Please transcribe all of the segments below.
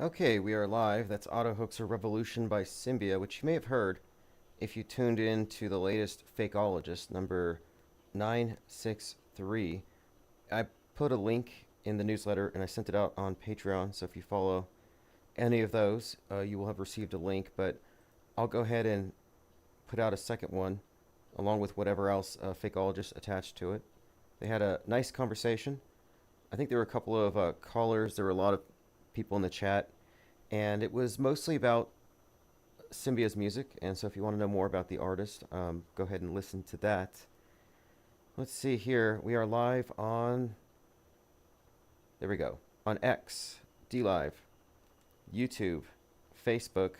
Okay, we are live. That's Auto Hoaxer Revolution by Symbia, which you may have heard if you tuned in to the latest Fakeologist, number 963. I put a link in the newsletter and I sent it out on Patreon, so if you follow any of those, you will have received a link, but I'll go ahead and put out a second one along with whatever else Fakeologist attached to it. They had a nice conversation. I think there were a couple of callers. There were a lot of people in the chat, and it was mostly about Symbia's music. And so if you want to know more about the artist, go ahead and listen to that. Let's see here. We are live on, there we go, on X, DLive, YouTube, Facebook,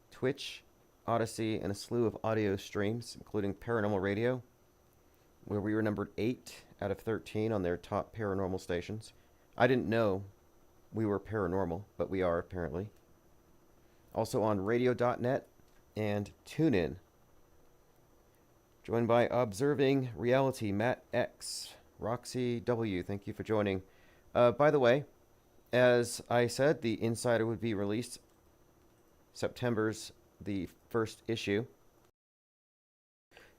Twitch, Odyssey, and a slew of audio streams, including Paranormal Radio, where we were numbered 8 out of 13 on their top paranormal stations. I didn't know we were paranormal, but we are apparently. Also on radio.net and TuneIn. Joined by Observing Reality, Matt X, Roxy W. Thank you for joining. By the way, as I said, the Insider would be released September's the first issue.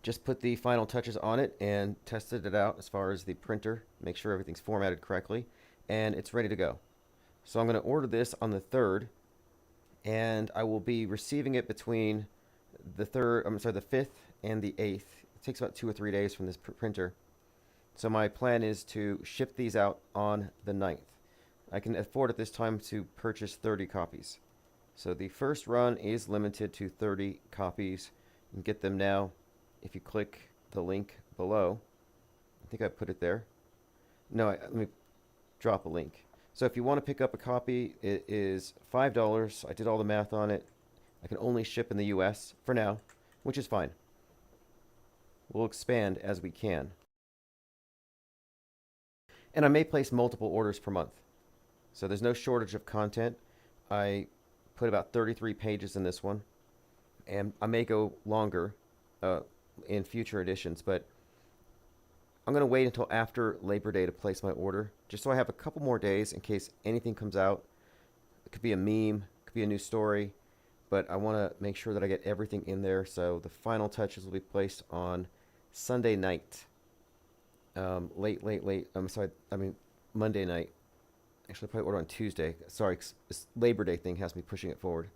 Just put the final touches on it and tested it out as far as the printer. Make sure everything's formatted correctly, and it's ready to go. So I'm going to order this on the 3rd, and I will be receiving it between the 5th and the 8th. It takes about 2 or 3 days from this printer. So my plan is to ship these out on the 9th. I can afford at this time to purchase 30 copies. So the first run is limited to 30 copies. You can get them now if you click the link below. I think I put it there. No, let me drop a link. So if you want to pick up a copy, it is $5. I did all the math on it. I can only ship in the US for now, which is fine. We'll expand as we can. And I may place multiple orders per month. So there's no shortage of content. I put about 33 pages in this one, and I may go longer in future editions, but I'm going to wait until after Labor Day to place my order, just so I have a couple more days in case anything comes out. It could be a meme, it could be a new story, but I want to make sure that I get everything in there, so the final touches will be placed on Sunday night. Monday night. Actually, I'll probably order on Tuesday. Sorry, this Labor Day thing has me pushing it forward.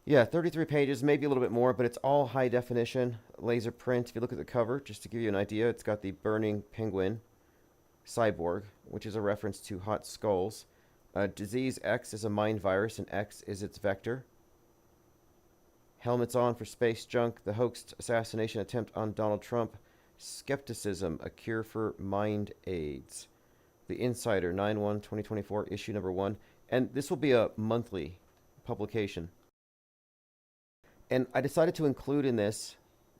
Yeah, 33 pages, maybe a little bit more, but it's all high definition laser print. If you look at the cover, just to give you an idea, it's got the burning penguin cyborg, which is a reference to hot skulls. Disease X is a mind virus, and X is its vector. Helmets on for space junk, the hoaxed assassination attempt on Donald Trump. Skepticism, a cure for mind AIDS. The Insider, 9/1/2024, issue number 1. And this will be a monthly publication. And I decided to include in this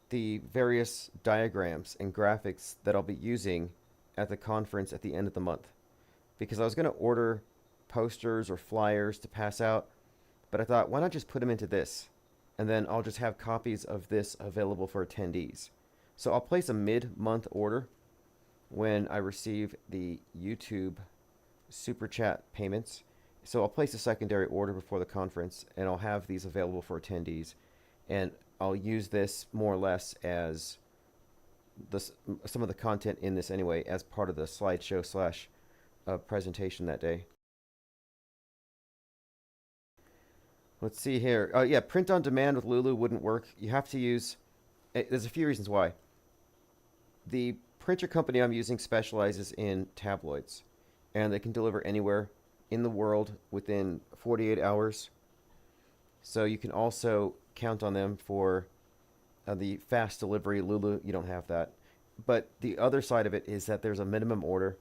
the various diagrams and graphics that I'll be using at the conference at the end of the month. Because I was going to order posters or flyers to pass out, but I thought, why not just put them into this? And then I'll just have copies of this available for attendees. So I'll place a mid-month order when I receive the YouTube Super Chat payments. So I'll place a secondary order before the conference, and I'll have these available for attendees. And I'll use this more or less as some of the content in this anyway, as part of the slideshow slash presentation that day. Let's see here. Yeah, print on demand with Lulu wouldn't work. You have to use, there's a few reasons why. The printer company I'm using specializes in tabloids, and they can deliver anywhere in the world within 48 hours. So you can also count on them for the fast delivery. Lulu, you don't have that. But the other side of it is that there's a minimum order,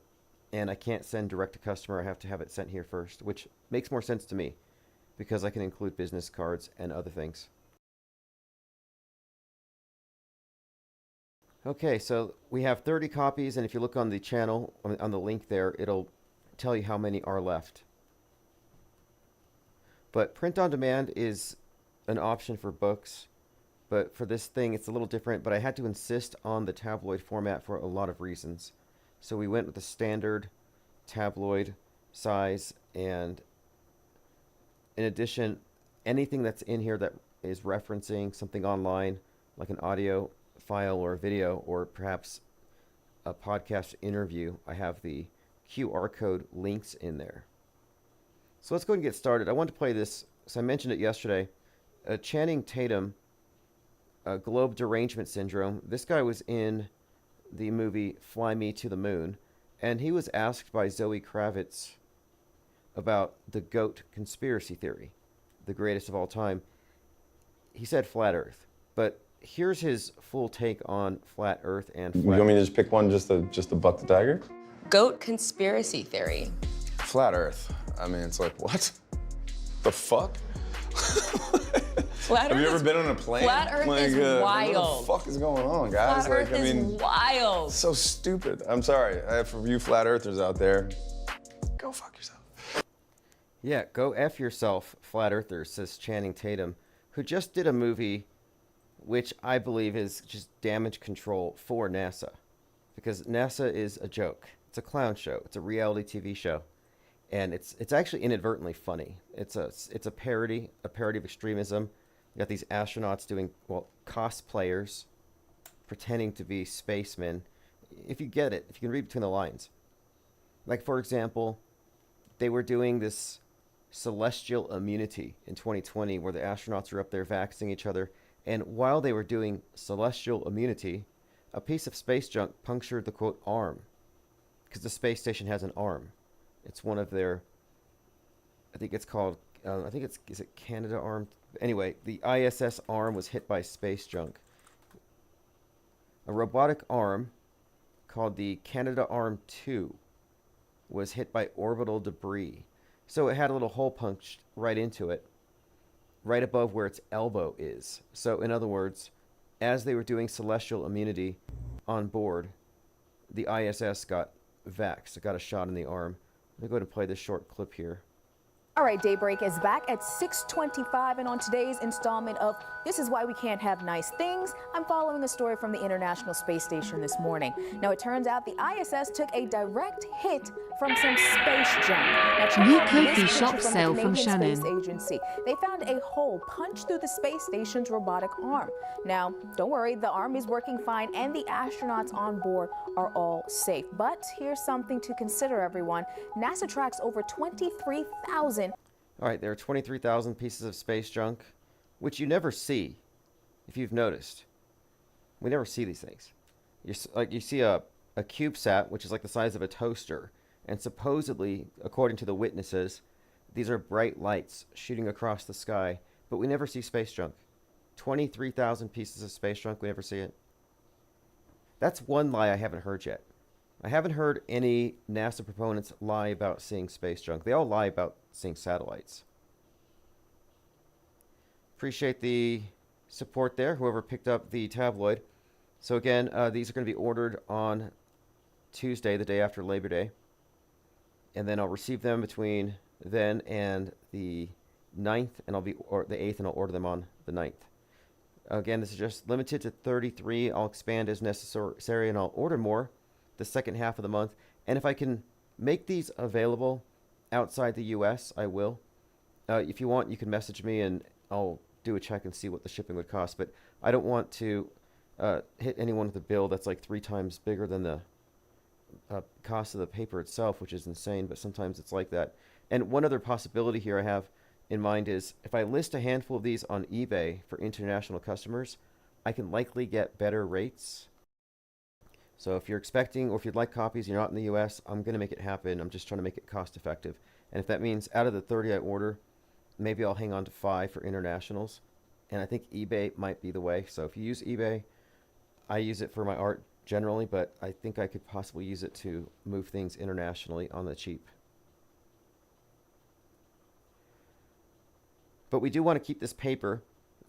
and I can't send direct to customer. I have to have it sent here first, which makes more sense to me because I can include business cards and other things. Okay, so we have 30 copies, and if you look on the channel, on the link there, it'll tell you how many are left. But print on demand is an option for books, but for this thing it's a little different, but I had to insist on the tabloid format for a lot of reasons. So we went with the standard tabloid size, and in addition, anything that's in here that is referencing something online, like an audio file or a video, or perhaps a podcast interview, I have the QR code links in there. So let's go ahead and get started. I want to play this, so I mentioned it yesterday. Channing Tatum, Globe Derangement Syndrome. This guy was in the movie Fly Me to the Moon, and he was asked by Zoe Kravitz about the GOAT conspiracy theory, the greatest of all time. He said flat Earth, but here's his full take on flat Earth and flat. You want me to just pick one just to buck the tiger? GOAT conspiracy theory. Flat Earth. I mean, it's like, what? The fuck? Flat Have you Earth ever been on a plane? Flat Earth is wild. What the fuck is going on, guys? Flat Earth is wild. So stupid. I'm sorry. For you flat earthers out there, go fuck yourself. Yeah, go F yourself, flat earthers, says Channing Tatum, who just did a movie which I believe is just damage control for NASA. Because NASA is a joke. It's a clown show. It's a reality TV show. And it's actually inadvertently funny. It's a parody of extremism. You got these astronauts doing, well, cosplayers pretending to be spacemen. If you get it, if you can read between the lines. Like, for example, they were doing this celestial immunity in 2020 where the astronauts are up there vaccinating each other. And while they were doing celestial immunity, a piece of space junk punctured the, quote, arm. Because the space station has an arm. It's one of their, I think it's called, is it Canada arm? Anyway, the ISS arm was hit by space junk. A robotic arm called the Canadarm2 was hit by orbital debris. So it had a little hole punched right into it, right above where its elbow is. So in other words, as they were doing celestial immunity on board, the ISS got vaxxed. It got a shot in the arm. Let me go ahead and play this short clip here. All right, Daybreak is back at 6:25, and on today's installment of This Is Why We Can't Have Nice Things, I'm following a story from the International Space Station this morning. Now, it turns out the ISS took a direct hit from some space junk. Now, check New out Kofi this shop picture sale from the Canadian Shannon. Space Agency. They found a hole punched through the space station's robotic arm. Now, don't worry, the arm is working fine, and the astronauts on board are all safe. But here's something to consider, everyone. NASA tracks over 23,000. All right, there are 23,000 pieces of space junk, which you never see, if you've noticed. We never see these things. You see a CubeSat, which is like the size of a toaster, and supposedly, according to the witnesses, these are bright lights shooting across the sky, but we never see space junk. 23,000 pieces of space junk, we never see it. That's one lie I haven't heard yet. I haven't heard any NASA proponents lie about seeing space junk. They all lie about seeing satellites. Appreciate the support there, whoever picked up the tabloid. So again, these are going to be ordered on Tuesday, the day after Labor Day. And then I'll receive them between then and the 9th, and or the 8th, and I'll order them on the 9th. Again, this is just limited to 33. I'll expand as necessary, and I'll order more the second half of the month. And if I can make these available outside the US, I will. If you want, you can message me and I'll do a check and see what the shipping would cost. But I don't want to hit anyone with a bill that's like 3 times bigger than the cost of the paper itself, which is insane, but sometimes it's like that. And one other possibility here I have in mind is if I list a handful of these on eBay for international customers, I can likely get better rates. So if you're expecting, or if you'd like copies, you're not in the US, I'm going to make it happen. I'm just trying to make it cost effective. And if that means out of the 30 I order, maybe I'll hang on to 5 for internationals. And I think eBay might be the way. So if you use eBay, I use it for my art generally, but I think I could possibly use it to move things internationally on the cheap. But we do want to keep this paper.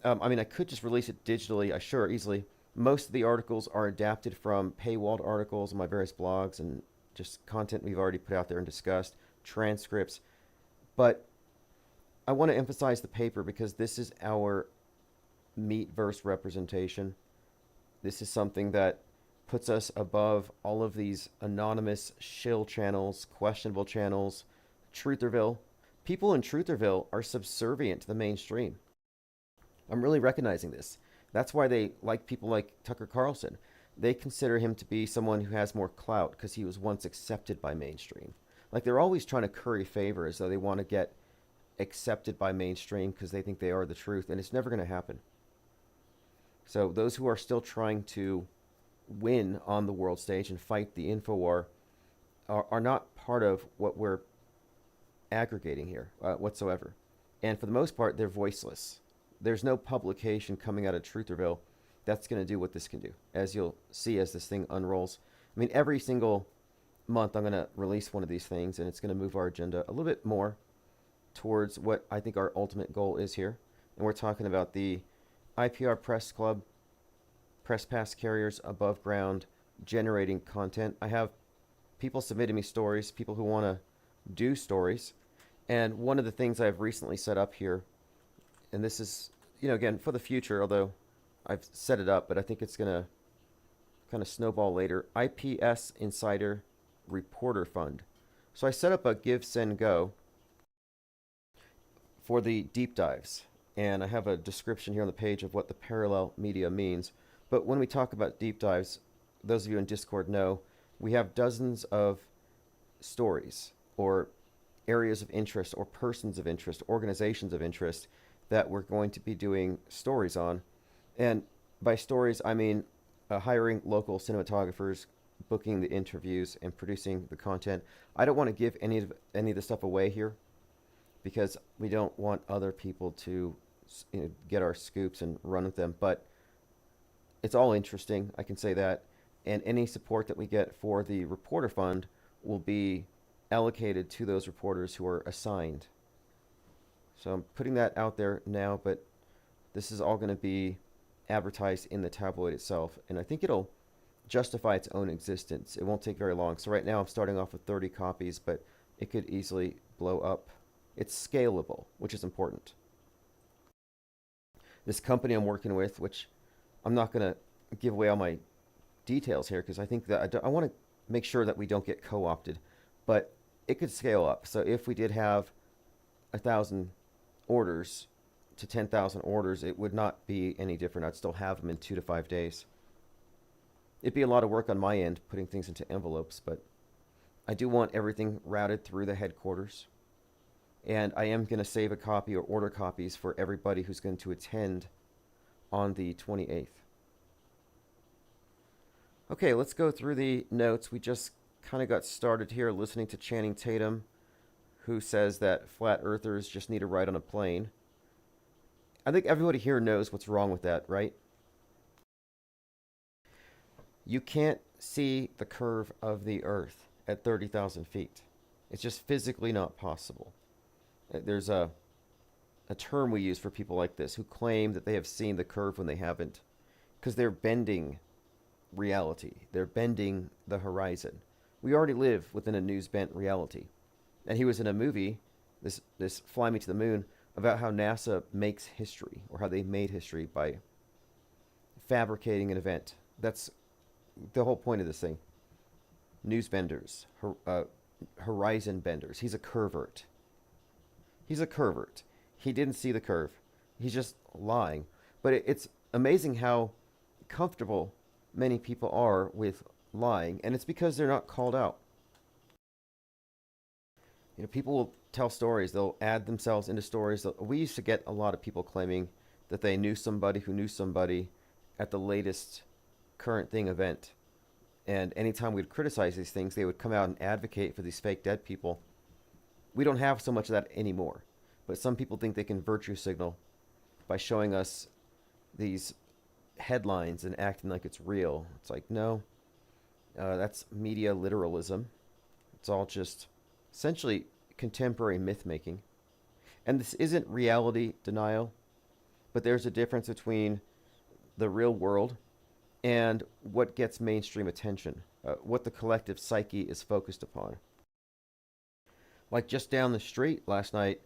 I mean, I could just release it digitally, easily. Most of the articles are adapted from paywalled articles on my various blogs and just content we've already put out there and discussed, transcripts. But I want to emphasize the paper because this is our meat-verse representation. This is something that puts us above all of these anonymous shill channels, questionable channels, Trutherville. People in Trutherville are subservient to the mainstream. I'm really recognizing this. That's why they like people like Tucker Carlson. They consider him to be someone who has more clout because he was once accepted by mainstream. Like they're always trying to curry favor as though they want to get accepted by mainstream because they think they are the truth, and it's never going to happen. So those who are still trying to win on the world stage and fight the info war are not part of what we're aggregating here whatsoever. And for the most part, they're voiceless. There's no publication coming out of Trutherville that's going to do what this can do, as you'll see as this thing unrolls. I mean, every single month I'm going to release one of these things, and it's going to move our agenda a little bit more towards what I think our ultimate goal is here. And we're talking about the IPR Press Club, press pass carriers above ground, generating content. I have people submitting me stories, people who want to do stories. And one of the things I've recently set up here, and this is, again, for the future, although I've set it up, but I think it's going to kind of snowball later, IPS Insider Reporter Fund. So I set up a Give, Send, Go for the deep dives. And I have a description here on the page of what the parallel media means. But when we talk about deep dives, those of you in Discord know, we have dozens of stories or areas of interest or persons of interest, organizations of interest that we're going to be doing stories on. And by stories, I mean hiring local cinematographers, booking the interviews, and producing the content. I don't want to give any of the stuff away here because we don't want other people to get our scoops and run with them. But it's all interesting, I can say that. And any support that we get for the reporter fund will be allocated to those reporters who are assigned. So I'm putting that out there now, but this is all going to be advertised in the tabloid itself. And I think it'll justify its own existence. It won't take very long. So right now I'm starting off with 30 copies, but it could easily blow up. It's scalable, which is important. This company I'm working with, which I'm not going to give away all my details here because I think that I want to make sure that we don't get co-opted, but it could scale up. So if we did have 1,000 orders to 10,000 orders, it would not be any different. I'd still have them in 2 to 5 days. It'd be a lot of work on my end putting things into envelopes, but I do want everything routed through the headquarters. And I am going to save a copy or order copies for everybody who's going to attend on the 28th. Okay, let's go through the notes. We just kind of got started here listening to Channing Tatum, who says that flat earthers just need a ride on a plane. I think everybody here knows what's wrong with that, right? You can't see the curve of the earth at 30,000 feet. It's just physically not possible. There's a term we use for people like this who claim that they have seen the curve when they haven't, because they're bending reality. They're bending the horizon. We already live within a news-bent reality. And he was in a movie, this Fly Me to the Moon, about how NASA makes history, or how they made history by fabricating an event. That's the whole point of this thing. News benders, horizon benders. He's a curvert. He's a curvert. He didn't see the curve. He's just lying. But it's amazing how comfortable many people are with lying, and it's because they're not called out. People will tell stories. They'll add themselves into stories. We used to get a lot of people claiming that they knew somebody who knew somebody at the latest current thing event. And anytime we'd criticize these things, they would come out and advocate for these fake dead people. We don't have so much of that anymore. But some people think they can virtue signal by showing us these headlines and acting like it's real. It's like, no, that's media literalism. It's all just essentially contemporary myth making. And this isn't reality denial, but there's a difference between the real world and what gets mainstream attention, what the collective psyche is focused upon. Like just down the street last night,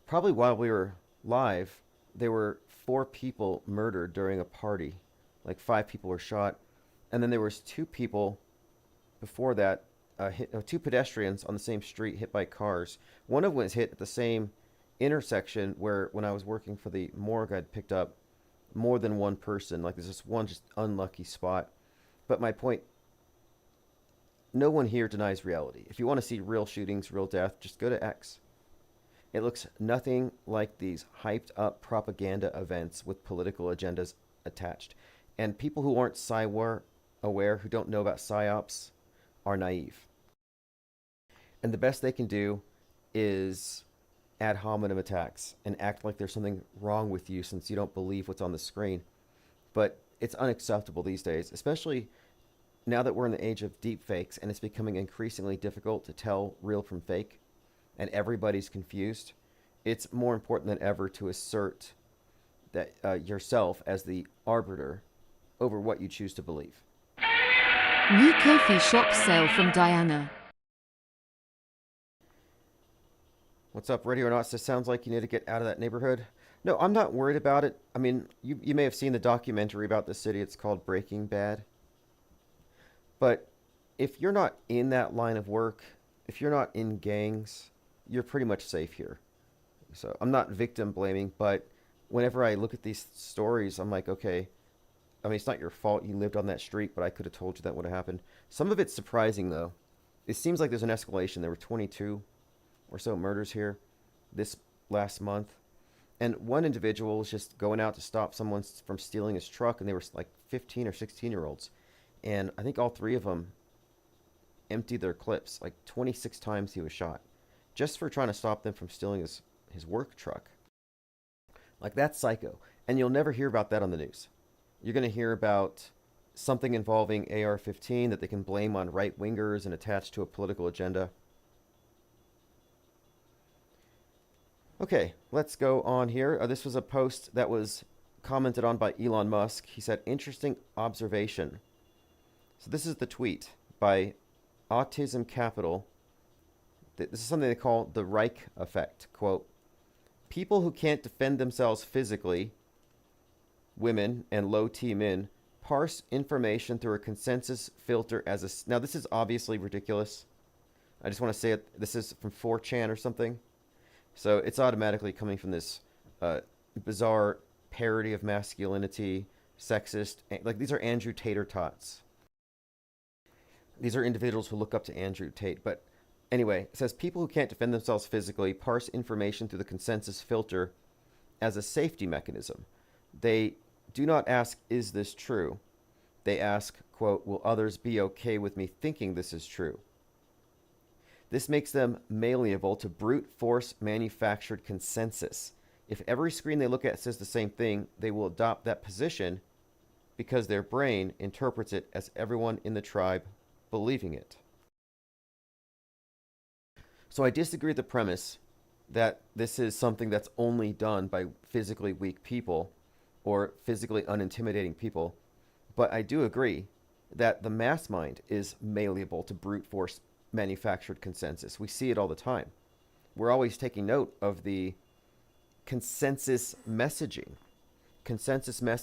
probably while we were live, there were 4 people murdered during a party. Like 5 people were shot. And then there was 2 people before that two pedestrians on the same street hit by cars. One of them was hit at the same intersection where, when I was working for the morgue, I'd picked up more than one person. Like, there's this one just unlucky spot. But my point, no one here denies reality. If you want to see real shootings, real death, just go to X. It looks nothing like these hyped up propaganda events with political agendas attached. And people who aren't psywar aware, who don't know about psyops, are naive. And the best they can do is ad hominem attacks and act like there's something wrong with you since you don't believe what's on the screen. But it's unacceptable these days, especially now that we're in the age of deep fakes and it's becoming increasingly difficult to tell real from fake and everybody's confused. It's more important than ever to assert that yourself as the arbiter over what you choose to believe. New Kofi shop sale from Diana. What's up, Radio Nauts? This sounds like you need to get out of that neighborhood. No, I'm not worried about it. I mean, you may have seen the documentary about the city. It's called Breaking Bad. But if you're not in that line of work, if you're not in gangs, you're pretty much safe here. So I'm not victim blaming, but whenever I look at these stories, I'm like, okay, I mean, it's not your fault you lived on that street, but I could have told you that would have happened. Some of it's surprising, though. It seems like there's an escalation. There were 22 or so murders here this last month. And one individual was just going out to stop someone from stealing his truck, and they were like 15 or 16-year-olds. And I think all three of them emptied their clips. Like 26 times he was shot just for trying to stop them from stealing his work truck. Like, that's psycho. And you'll never hear about that on the news. You're going to hear about something involving AR-15 that they can blame on right-wingers and attach to a political agenda. Okay, let's go on here. This was a post that was commented on by Elon Musk. He said, interesting observation. So this is the tweet by Autism Capital. This is something they call the Reich effect. Quote, people who can't defend themselves physically, women and low T men, parse information through a consensus filter as a... Now, this is obviously ridiculous. I just want to say it. This is from 4chan or something. So it's automatically coming from this bizarre parody of masculinity, sexist. Like, these are Andrew Tater tots. These are individuals who look up to Andrew Tate. But anyway, it says people who can't defend themselves physically parse information through the consensus filter as a safety mechanism. They do not ask, is this true? They ask, quote, will others be okay with me thinking this is true? This makes them malleable to brute force manufactured consensus. If every screen they look at says the same thing, they will adopt that position because their brain interprets it as everyone in the tribe believing it. So I disagree with the premise that this is something that's only done by physically weak people or physically unintimidating people, but I do agree that the mass mind is malleable to brute force manufactured consensus. We see it all the time. We're always taking note of the consensus messaging.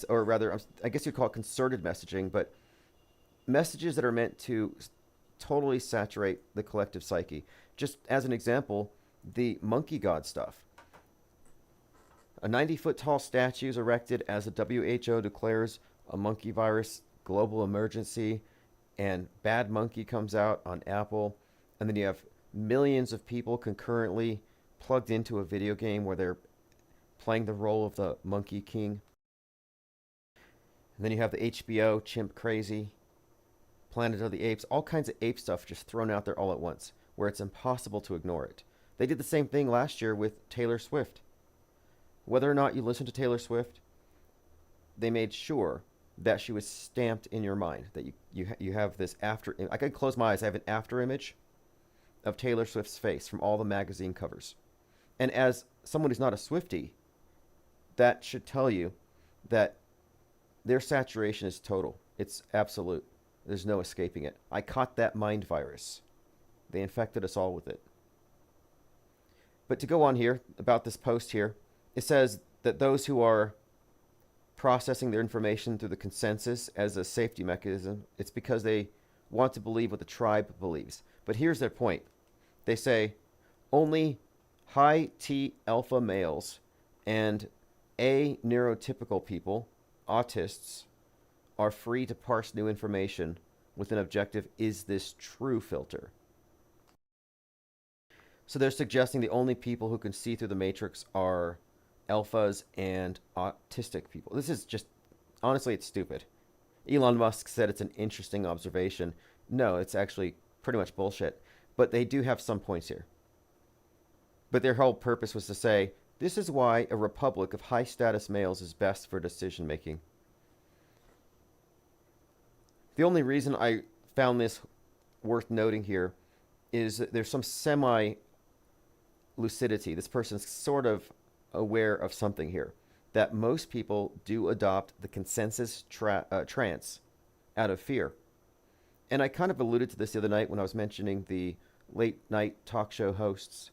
Or rather, I guess you'd call it concerted messaging, but messages that are meant to totally saturate the collective psyche. Just as an example, the monkey god stuff. A 90-foot tall statue is erected as the WHO declares a monkey virus global emergency, and Bad Monkey comes out on Apple, and then you have millions of people concurrently plugged into a video game where they're playing the role of the Monkey King. And then you have the HBO Chimp Crazy, Planet of the Apes, all kinds of ape stuff just thrown out there all at once, where it's impossible to ignore it. They did the same thing last year with Taylor Swift. Whether or not you listen to Taylor Swift, they made sure that she was stamped in your mind, that you have this after... I could close my eyes, I have an after image of Taylor Swift's face from all the magazine covers. And as someone who's not a Swiftie, that should tell you that their saturation is total. It's absolute. There's no escaping it. I caught that mind virus. They infected us all with it. But to go on here, about this post here, it says that those who are processing their information through the consensus as a safety mechanism, it's because they want to believe what the tribe believes. But here's their point. They say only high T alpha males and A neurotypical people, autists, are free to parse new information with an objective, is this true filter. So they're suggesting the only people who can see through the matrix are alphas and autistic people. This is just, honestly, it's stupid. Elon Musk said it's an interesting observation. No, it's actually pretty much bullshit. But they do have some points here. But their whole purpose was to say, this is why a republic of high-status males is best for decision-making. The only reason I found this worth noting here is that there's some semi-lucidity. This person's sort of aware of something here, that most people do adopt the consensus trance out of fear. And I kind of alluded to this the other night when I was mentioning the late-night talk show hosts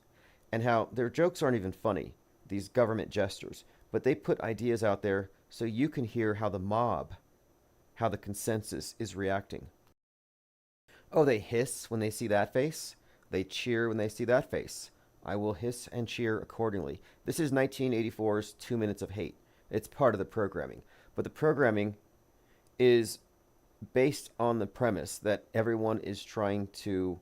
and how their jokes aren't even funny, these government gestures, but they put ideas out there so you can hear how the mob, how the consensus is reacting. Oh, they hiss when they see that face. They cheer when they see that face. I will hiss and cheer accordingly. This is 1984's 2 Minutes of Hate. It's part of the programming. But the programming is based on the premise that everyone is trying to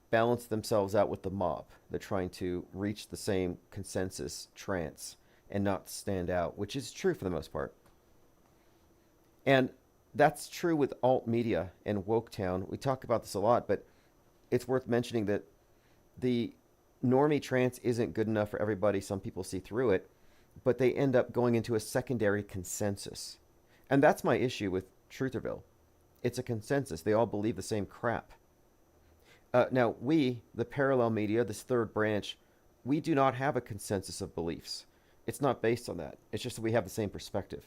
balance themselves out with the mob. They're trying to reach the same consensus trance and not stand out, which is true for the most part. And that's true with alt media and Woketown. We talk about this a lot, but it's worth mentioning that the normie trance isn't good enough for everybody. Some people see through it, but they end up going into a secondary consensus. And that's my issue with Trutherville. It's a consensus. They all believe the same crap. Now, we, the parallel media, this third branch, we do not have a consensus of beliefs. It's not based on that. It's just that we have the same perspective.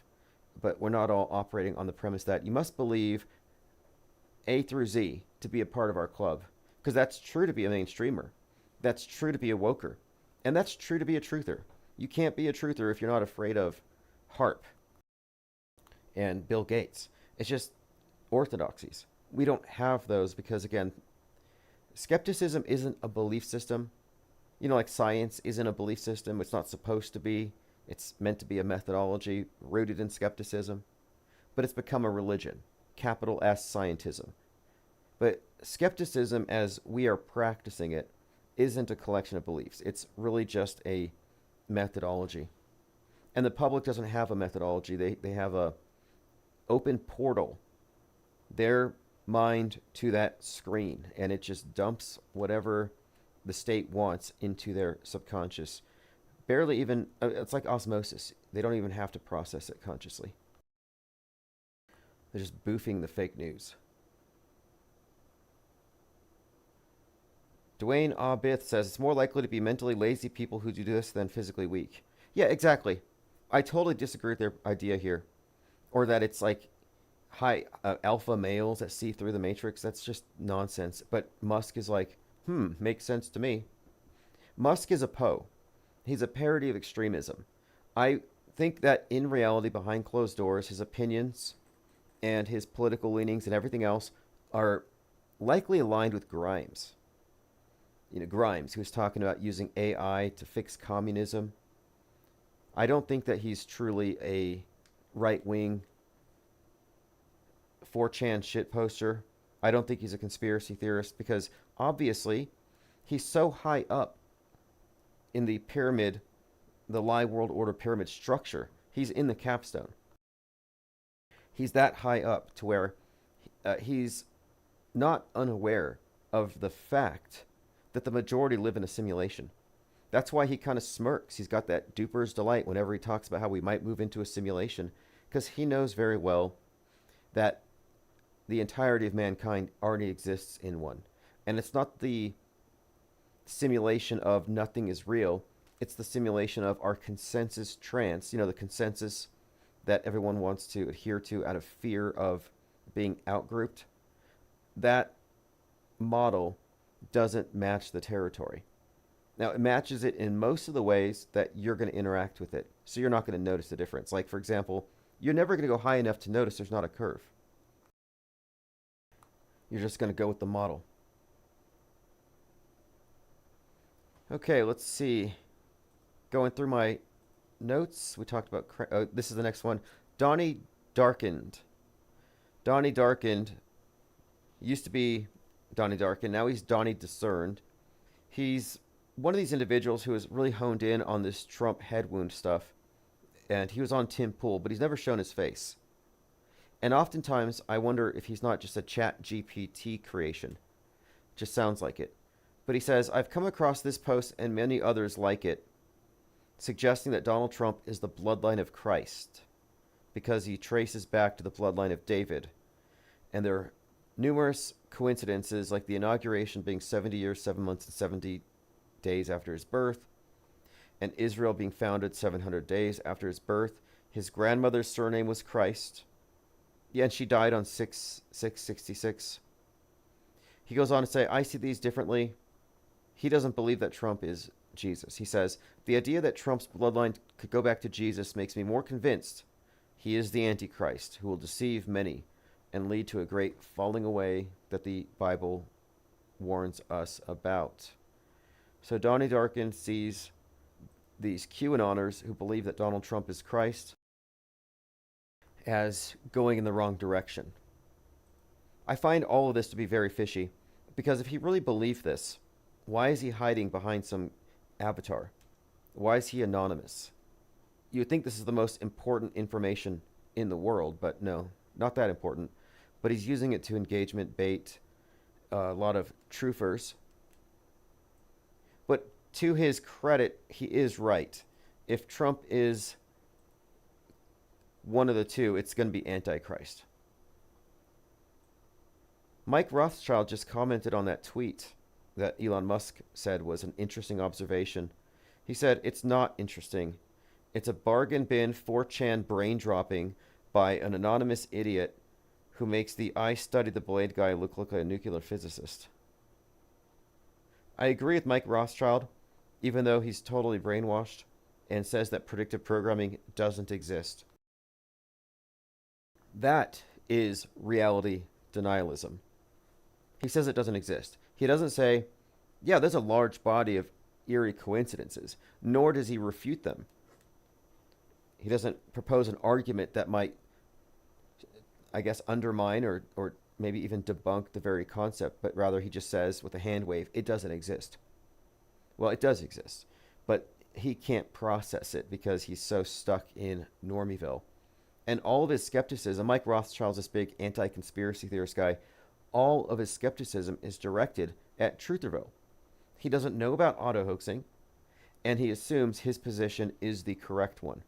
But we're not all operating on the premise that you must believe A through Z to be a part of our club. Because that's true to be a mainstreamer. That's true to be a woker. And that's true to be a truther. You can't be a truther if you're not afraid of HARP and Bill Gates. It's just orthodoxies. We don't have those because, again, skepticism isn't a belief system. You know, like science isn't a belief system. It's not supposed to be. It's meant to be a methodology rooted in skepticism. But it's become a religion. Capital S scientism. But skepticism, as we are practicing it, isn't a collection of beliefs. It's really just a methodology. And the public doesn't have a methodology. They have a open portal, their mind to that screen, and it just dumps whatever the state wants into their subconscious. Barely even, it's like osmosis. They don't even have to process it consciously. They're just boofing the fake news. Dwayne Abith says it's more likely to be mentally lazy people who do this than physically weak. Yeah, exactly. I totally disagree with their idea here. Or that it's like high alpha males that see through the matrix. That's just nonsense. But Musk is like, makes sense to me. Musk is a Poe. He's a parody of extremism. I think that in reality, behind closed doors, his opinions and his political leanings and everything else are likely aligned with Grimes. You know, Grimes, who's talking about using AI to fix communism. I don't think that he's truly a right-wing 4chan shitposter. I don't think he's a conspiracy theorist because obviously he's so high up in the pyramid, the Lie World Order pyramid structure. He's in the capstone. He's that high up to where he's not unaware of the fact that the majority live in a simulation. That's why he kind of smirks. He's got that duper's delight whenever he talks about how we might move into a simulation, because he knows very well that the entirety of mankind already exists in one. And it's not the simulation of nothing is real. It's the simulation of our consensus trance, you know, the consensus that everyone wants to adhere to out of fear of being outgrouped. That model doesn't match the territory. Now, it matches it in most of the ways that you're going to interact with it. So you're not going to notice the difference. Like, for example, you're never going to go high enough to notice there's not a curve. You're just going to go with the model. Okay, let's see. Going through my notes, we talked about... this is the next one. Donnie Darkened. Donnie Darkened used to be Donnie Darkened. Now he's Donnie Discerned. He's one of these individuals who has really honed in on this Trump head wound stuff. And he was on Tim Pool, but he's never shown his face. And oftentimes, I wonder if he's not just a chat GPT creation. Just sounds like it. But he says, I've come across this post and many others like it, suggesting that Donald Trump is the bloodline of Christ, because he traces back to the bloodline of David. And there are numerous coincidences, like the inauguration being 70 years, 7 months, and 70 days after his birth, and Israel being founded 700 days after his birth. His grandmother's surname was Christ. Yeah, and she died on 6/6/66. He goes on to say, I see these differently. He doesn't believe that Trump is Jesus. He says, the idea that Trump's bloodline could go back to Jesus makes me more convinced he is the Antichrist who will deceive many and lead to a great falling away that the Bible warns us about. So Donnie Darkin sees these QAnoners who believe that Donald Trump is Christ as going in the wrong direction. I find all of this to be very fishy, because if he really believed this, why is he hiding behind some avatar? Why is he anonymous? You would think this is the most important information in the world, but no, not that important. But he's using it to engagement bait a lot of truthers. But to his credit, he is right. If Trump is one of the two, it's going to be Antichrist. Mike Rothschild just commented on that tweet that Elon Musk said was an interesting observation. He said, it's not interesting. It's a bargain bin 4chan brain dropping by an anonymous idiot who makes the I studied the blade guy look like a nuclear physicist. I agree with Mike Rothschild, even though he's totally brainwashed and says that predictive programming doesn't exist. That is reality denialism. He says it doesn't exist. He doesn't say, yeah, there's a large body of eerie coincidences, nor does he refute them. He doesn't propose an argument that might, I guess, undermine or maybe even debunk the very concept, but rather he just says with a hand wave, it doesn't exist. Well, it does exist, but he can't process it because he's so stuck in Normieville. And all of his skepticism, Mike Rothschild's this big anti-conspiracy theorist guy, all of his skepticism is directed at Trutherville. He doesn't know about auto-hoaxing, and he assumes his position is the correct one.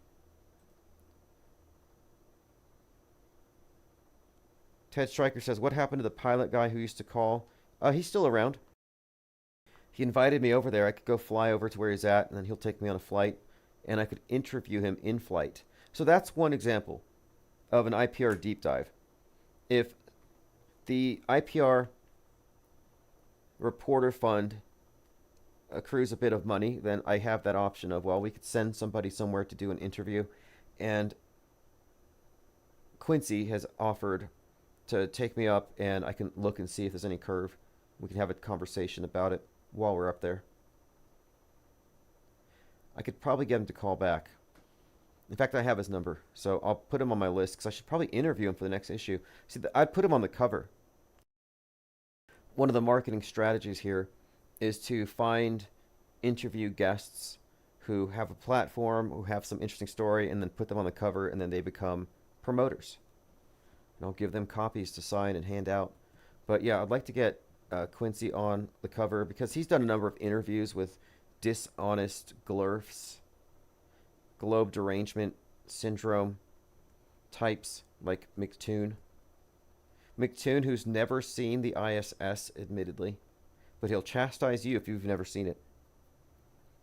Ted Stryker says, what happened to the pilot guy who used to call? He's still around. He invited me over there. I could go fly over to where he's at, and then he'll take me on a flight, and I could interview him in flight. So that's one example of an IPR deep dive. If the IPR reporter fund accrues a bit of money, then I have that option of, well, we could send somebody somewhere to do an interview. And Quincy has offered to take me up, and I can look and see if there's any curve. We can have a conversation about it while we're up there. I could probably get him to call back. In fact, I have his number, so I'll put him on my list because I should probably interview him for the next issue. See, I'd put him on the cover. One of the marketing strategies here is to find interview guests who have a platform, who have some interesting story, and then put them on the cover, and then they become promoters. And I'll give them copies to sign and hand out. But yeah, I'd like to get Quincy on the cover because he's done a number of interviews with dishonest glurfs, globe derangement syndrome types like McToon. McToon, who's never seen the ISS, admittedly, but he'll chastise you if you've never seen it.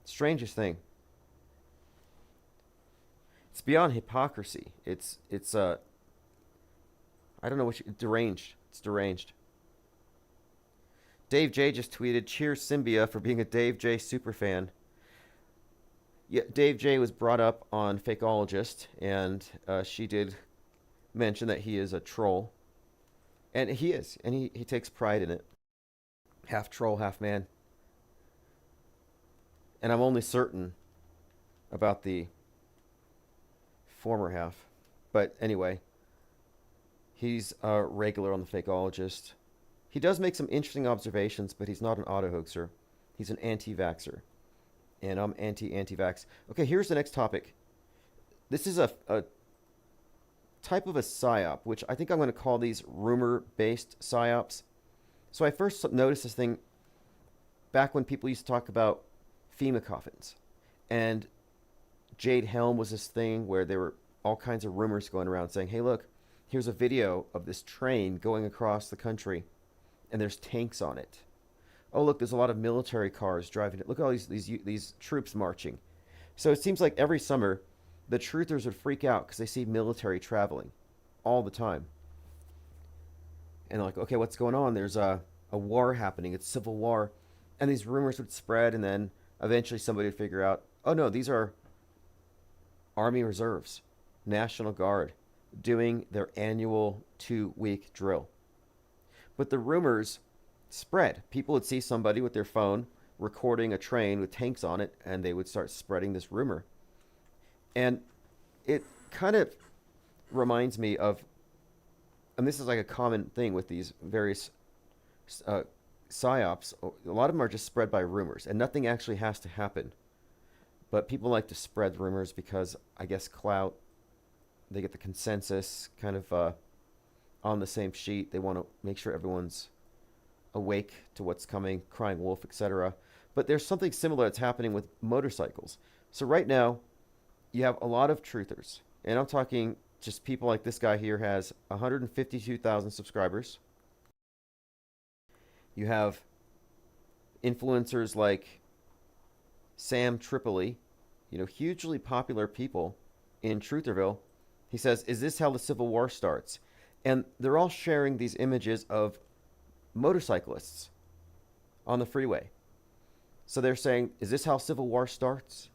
Strangest thing. It's beyond hypocrisy. It's I don't know what deranged. It's deranged. Dave J just tweeted, cheers Symbia for being a Dave J superfan. Yeah, Dave J was brought up on Fakeologist, and she did mention that he is a troll. And he is, and he takes pride in it. Half troll, half man. And I'm only certain about the former half. But anyway, he's a regular on the Fakeologist. He does make some interesting observations, but he's not an auto-hoaxer. He's an anti-vaxxer. And I'm anti-vax. Okay, here's the next topic. This is a type of a psyop, which I think I'm going to call these rumor-based psyops. So I first noticed this thing back when people used to talk about FEMA coffins. And Jade Helm was this thing where there were all kinds of rumors going around saying, hey, look, here's a video of this train going across the country, and there's tanks on it. Oh, look, there's a lot of military cars driving it. Look at all these troops marching. So it seems like every summer, the truthers would freak out because they see military traveling all the time. And they're like, okay, what's going on? There's a war happening. It's civil war. And these rumors would spread, and then eventually somebody would figure out, oh, no, these are Army Reserves, National Guard, doing their annual 2-week drill. But the rumors spread. People would see somebody with their phone recording a train with tanks on it, and they would start spreading this rumor. And it kind of reminds me of, and this is like a common thing with these various psyops, a lot of them are just spread by rumors, and nothing actually has to happen. But people like to spread rumors because, I guess, clout, they get the consensus kind of on the same sheet. They want to make sure everyone's awake to what's coming, crying wolf, etc. But there's something similar that's happening with motorcycles. So right now, you have a lot of truthers, and I'm talking just people like this guy here has 152,000 subscribers. You have influencers like Sam Tripoli, hugely popular people in Trutherville. He says, is this how the Civil War starts? And they're all sharing these images of motorcyclists on the freeway. So they're saying, is this how Civil War starts?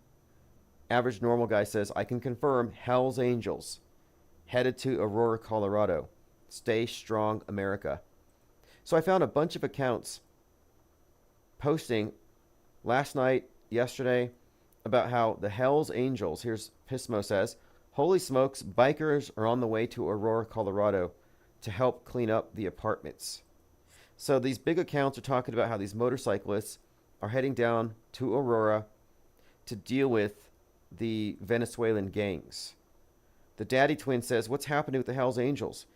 Average normal guy says, I can confirm Hell's Angels headed to Aurora, Colorado. Stay strong, America. So I found a bunch of accounts posting last night, yesterday, about how the Hell's Angels, here's Pismo says, holy smokes, bikers are on the way to Aurora, Colorado to help clean up the apartments. So these big accounts are talking about how these motorcyclists are heading down to Aurora to deal with the Venezuelan gangs. The Daddy Twin says, what's happening with the Hells Angels?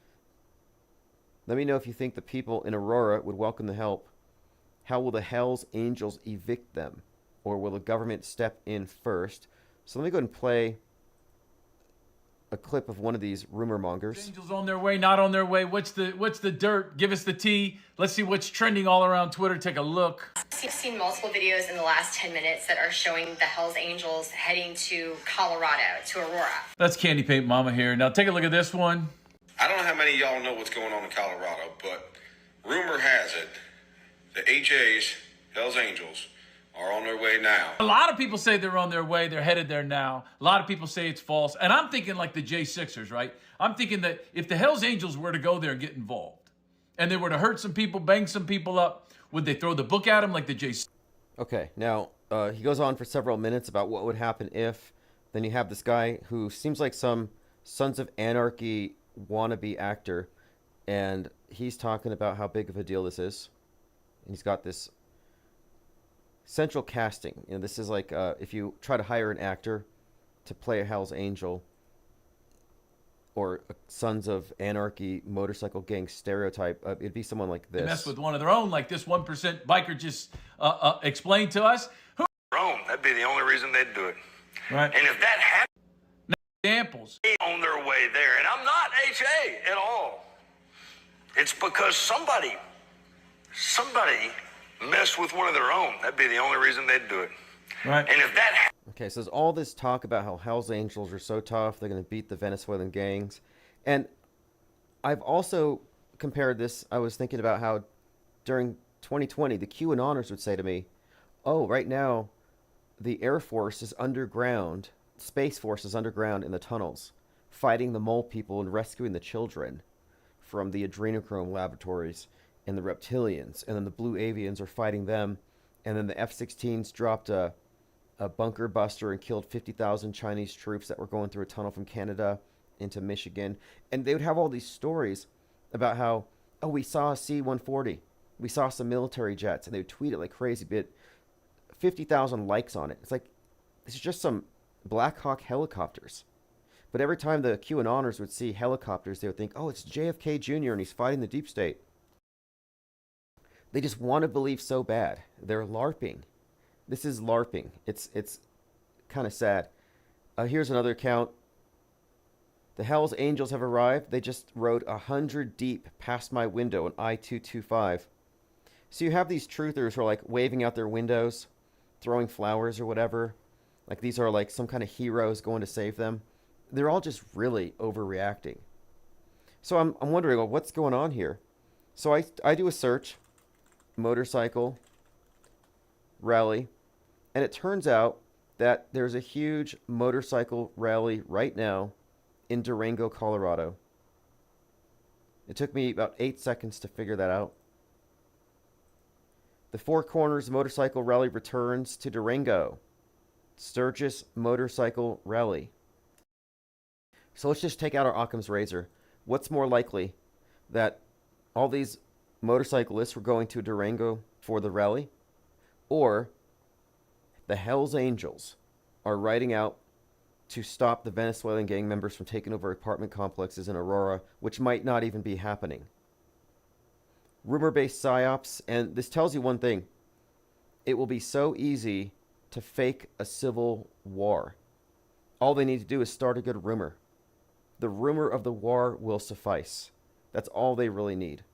Let me know if you think the people in Aurora would welcome the help. How will the Hells Angels evict them? Or will the government step in first? So let me go ahead and play a clip of one of these rumor mongers. Angels on their way, not on their way. What's the dirt? Give us the tea. Let's see what's trending all around Twitter. Take a look. I've seen multiple videos in the last 10 minutes that are showing the Hells Angels heading to Colorado, to Aurora. That's Candy Paint Mama here. Now take a look at this one. I don't know how many of y'all know what's going on in Colorado, but rumor has it the HAs, Hells Angels, are on their way now. A lot of people say they're on their way. They're headed there now. A lot of people say it's false. And I'm thinking like the J6ers, right? I'm thinking that if the Hells Angels were to go there and get involved, and they were to hurt some people, bang some people up, would they throw the book at them like the J6ers? Okay, now he goes on for several minutes about what would happen if. Then you have this guy who seems like some Sons of Anarchy wannabe actor, and he's talking about how big of a deal this is. And he's got this central casting. This is like if you try to hire an actor to play a Hell's Angel or a Sons of Anarchy motorcycle gang stereotype, it'd be someone like this. They mess with one of their own, like this 1% biker just explained to us. Rome, that'd be the only reason they'd do it. Right. And if that happened, examples on their way there, and I'm not HA at all. It's because somebody messed with one of their own. That'd be the only reason they'd do it. Right. And if that Okay, so there's all this talk about how Hell's Angels are so tough, they're going to beat the Venezuelan gangs. And I've also compared this, I was thinking about how during 2020, the QAnoners would say to me, oh, right now, the Air Force is underground, Space Force is underground in the tunnels, fighting the mole people and rescuing the children, from the adrenochrome laboratories and the reptilians, and then the blue avians are fighting them, and then the F-16s dropped a bunker buster and killed 50,000 Chinese troops that were going through a tunnel from Canada into Michigan. And they would have all these stories about how, oh, we saw a C-140. We saw some military jets. And they would tweet it like crazy, but 50,000 likes on it. It's like, this is just some Black Hawk helicopters. But every time the QAnoners would see helicopters, they would think, oh, it's JFK Jr. and he's fighting the deep state. They just want to believe so bad. They're LARPing. This is LARPing. It's kind of sad. Here's another account. The Hells Angels have arrived. They just rode 100 deep past my window on I-225. So you have these truthers who are like waving out their windows, throwing flowers or whatever. Like these are like some kind of heroes going to save them. They're all just really overreacting. So I'm wondering, well, what's going on here? So I do a search, motorcycle rally, and it turns out that there's a huge motorcycle rally right now in Durango, Colorado. It took me about 8 seconds to figure that out. The Four Corners Motorcycle Rally returns to Durango. Sturgis Motorcycle Rally. So let's just take out our Occam's razor. What's more likely, that all these motorcyclists were going to Durango for the rally, or the Hells Angels are riding out to stop the Venezuelan gang members from taking over apartment complexes in Aurora, which might not even be happening? Rumor-based psyops, and this tells you one thing. It will be so easy to fake a civil war. All they need to do is start a good rumor. The rumor of the war will suffice. That's all they really need.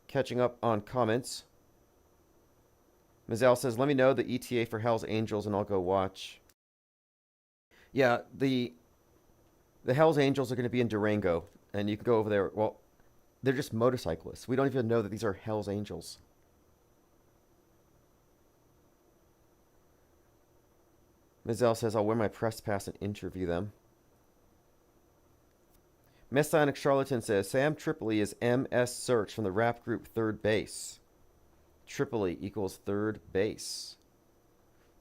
Catching up on comments. Mazel says, let me know the ETA for Hell's Angels and I'll go watch. Yeah, the Hell's Angels are going to be in Durango, and you can go over there. Well, they're just motorcyclists. We don't even know that these are Hell's Angels. Mazel says, I'll wear my press pass and interview them. Messianic Charlatan says, Sam Tripoli is MS Search from the rap group Third Base. Tripoli equals third base.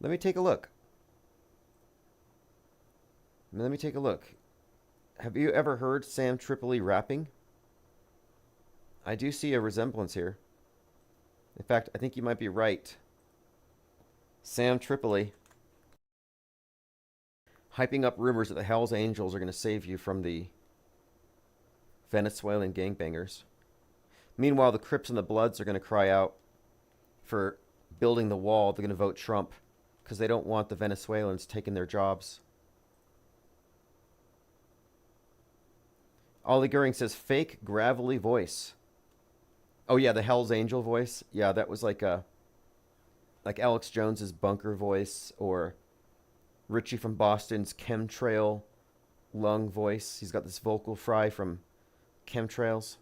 Let me take a look. Have you ever heard Sam Tripoli rapping? I do see a resemblance here. In fact, I think you might be right. Sam Tripoli. Hyping up rumors that the Hells Angels are going to save you from the Venezuelan gangbangers. Meanwhile, the Crips and the Bloods are going to cry out for building the wall. They're going to vote Trump because they don't want the Venezuelans taking their jobs. Ollie Goering says, fake gravelly voice. Oh yeah, the Hells Angel voice. Yeah, that was like Alex Jones's bunker voice, or Richie from Boston's chemtrail lung voice. He's got this vocal fry from chemtrails,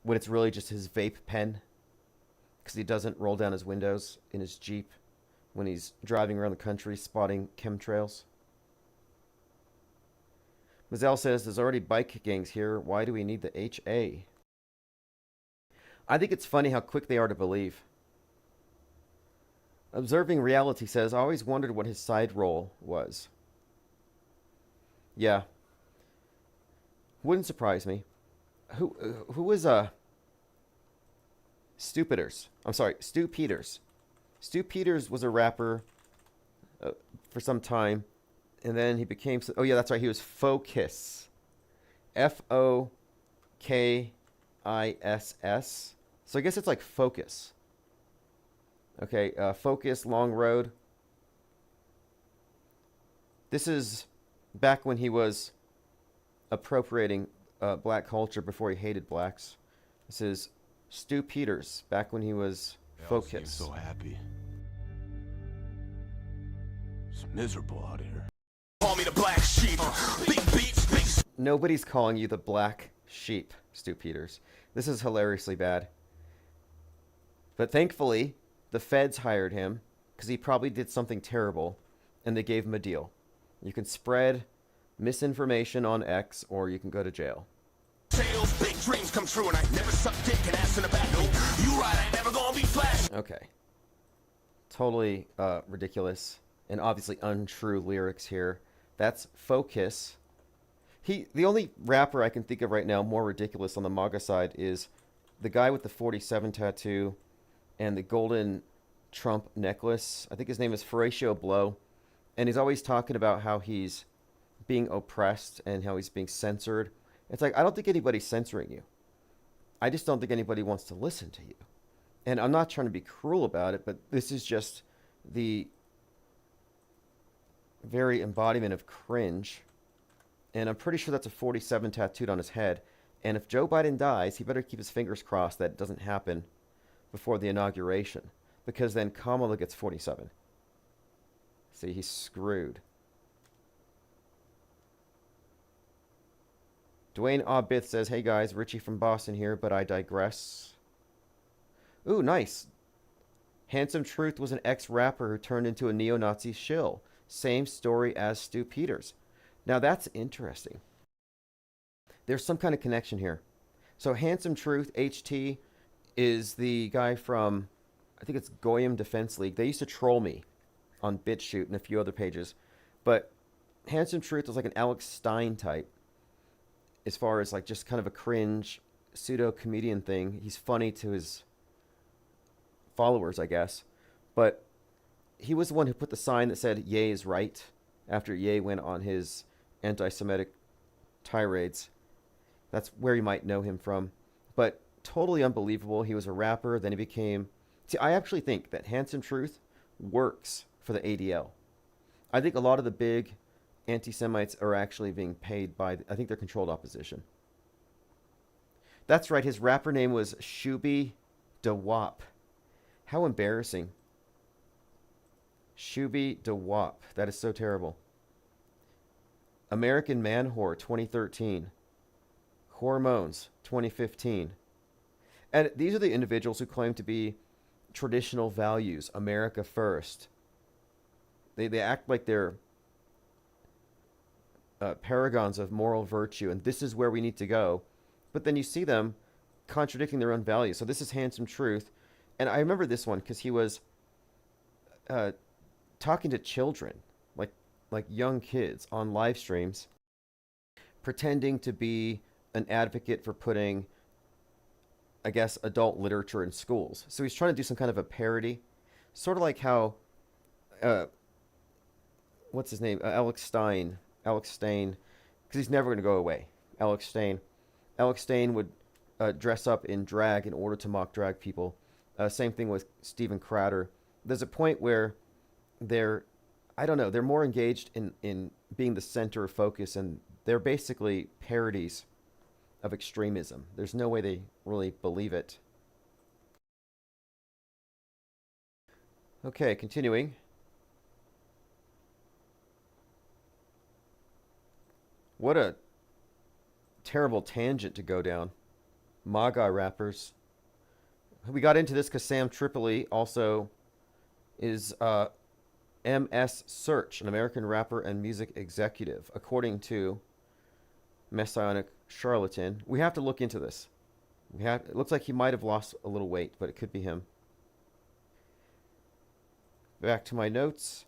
when it's really just his vape pen, because he doesn't roll down his windows in his Jeep when he's driving around the country spotting chemtrails. Mazel says, there's already bike gangs here. Why do we need the HA? I think it's funny how quick they are to believe. Observing Reality says, I always wondered what his side role was. Yeah. Wouldn't surprise me. Who was Stu Peters? I'm sorry, Stu Peters. Stu Peters was a rapper for some time, and then he became, oh yeah, that's right, he was Focus. F-O-K-I-S-S. So I guess it's like Focus. Okay, Focus, Long Road. This is back when he was appropriating black culture before he hated blacks. This is Stu Peters, back when he was Focus. So happy. It's miserable out here. Call me the black sheep. Big beats, big... Nobody's calling you the black sheep, Stu Peters. This is hilariously bad. But thankfully, the feds hired him because he probably did something terrible, and they gave him a deal. You can spread misinformation on X, or you can go to jail. Sales, big dreams come true, and I never suck dick and ass in the back. No, you right, I ain't never gonna be flash. Okay. Totally ridiculous and obviously untrue lyrics here. That's Focus. The only rapper I can think of right now more ridiculous on the MAGA side is the guy with the 47 tattoo and the golden Trump necklace. I think his name is Horatio Blow. And he's always talking about how he's being oppressed and how he's being censored. It's like, I don't think anybody's censoring you. I just don't think anybody wants to listen to you. And I'm not trying to be cruel about it, but this is just the very embodiment of cringe. And I'm pretty sure that's a 47 tattooed on his head. And if Joe Biden dies, he better keep his fingers crossed that it doesn't happen before the inauguration, because then Kamala gets 47. See, he's screwed. Dwayne Obith says, hey guys, Richie from Boston here, but I digress. Ooh, nice. Handsome Truth was an ex-rapper who turned into a neo-Nazi shill. Same story as Stu Peters. Now that's interesting. There's some kind of connection here. So Handsome Truth, HT, is the guy from, I think it's Goyim Defense League. They used to troll me on BitChute and a few other pages. But Handsome Truth was like an Alex Stein type, as far as like just kind of a cringe pseudo-comedian thing. He's funny to his followers, I guess. But he was the one who put the sign that said, Ye is right, after Ye went on his anti-Semitic tirades. That's where you might know him from. But totally unbelievable. He was a rapper, then he became... See, I actually think that Handsome Truth works for the ADL. I think a lot of the big anti-Semites are actually being paid by... I think they're controlled opposition. That's right, his rapper name was Shuby DeWop. How embarrassing. Shuby DeWop. That is so terrible. American Man Whore, 2013. Hormones, 2015. And these are the individuals who claim to be traditional values, America first. They act like they're paragons of moral virtue, and this is where we need to go. But then you see them contradicting their own values. So this is Handsome Truth. And I remember this one because he was talking to children, like young kids on live streams, pretending to be an advocate for putting, I guess, adult literature in schools. So he's trying to do some kind of a parody, sort of like how, what's his name? Alex Stein, because he's never going to go away. Alex Stein would dress up in drag in order to mock drag people. Same thing with Steven Crowder. There's a point where they're more engaged in being the center of focus, and they're basically parodies of extremism. There's no way they really believe it. Okay, continuing. What a terrible tangent to go down. MAGA rappers. We got into this because Sam Tripoli also is MS Search, an American rapper and music executive, according to Messianic Charlatan. We have to look into this. It looks like he might have lost a little weight, but it could be him. Back to my notes.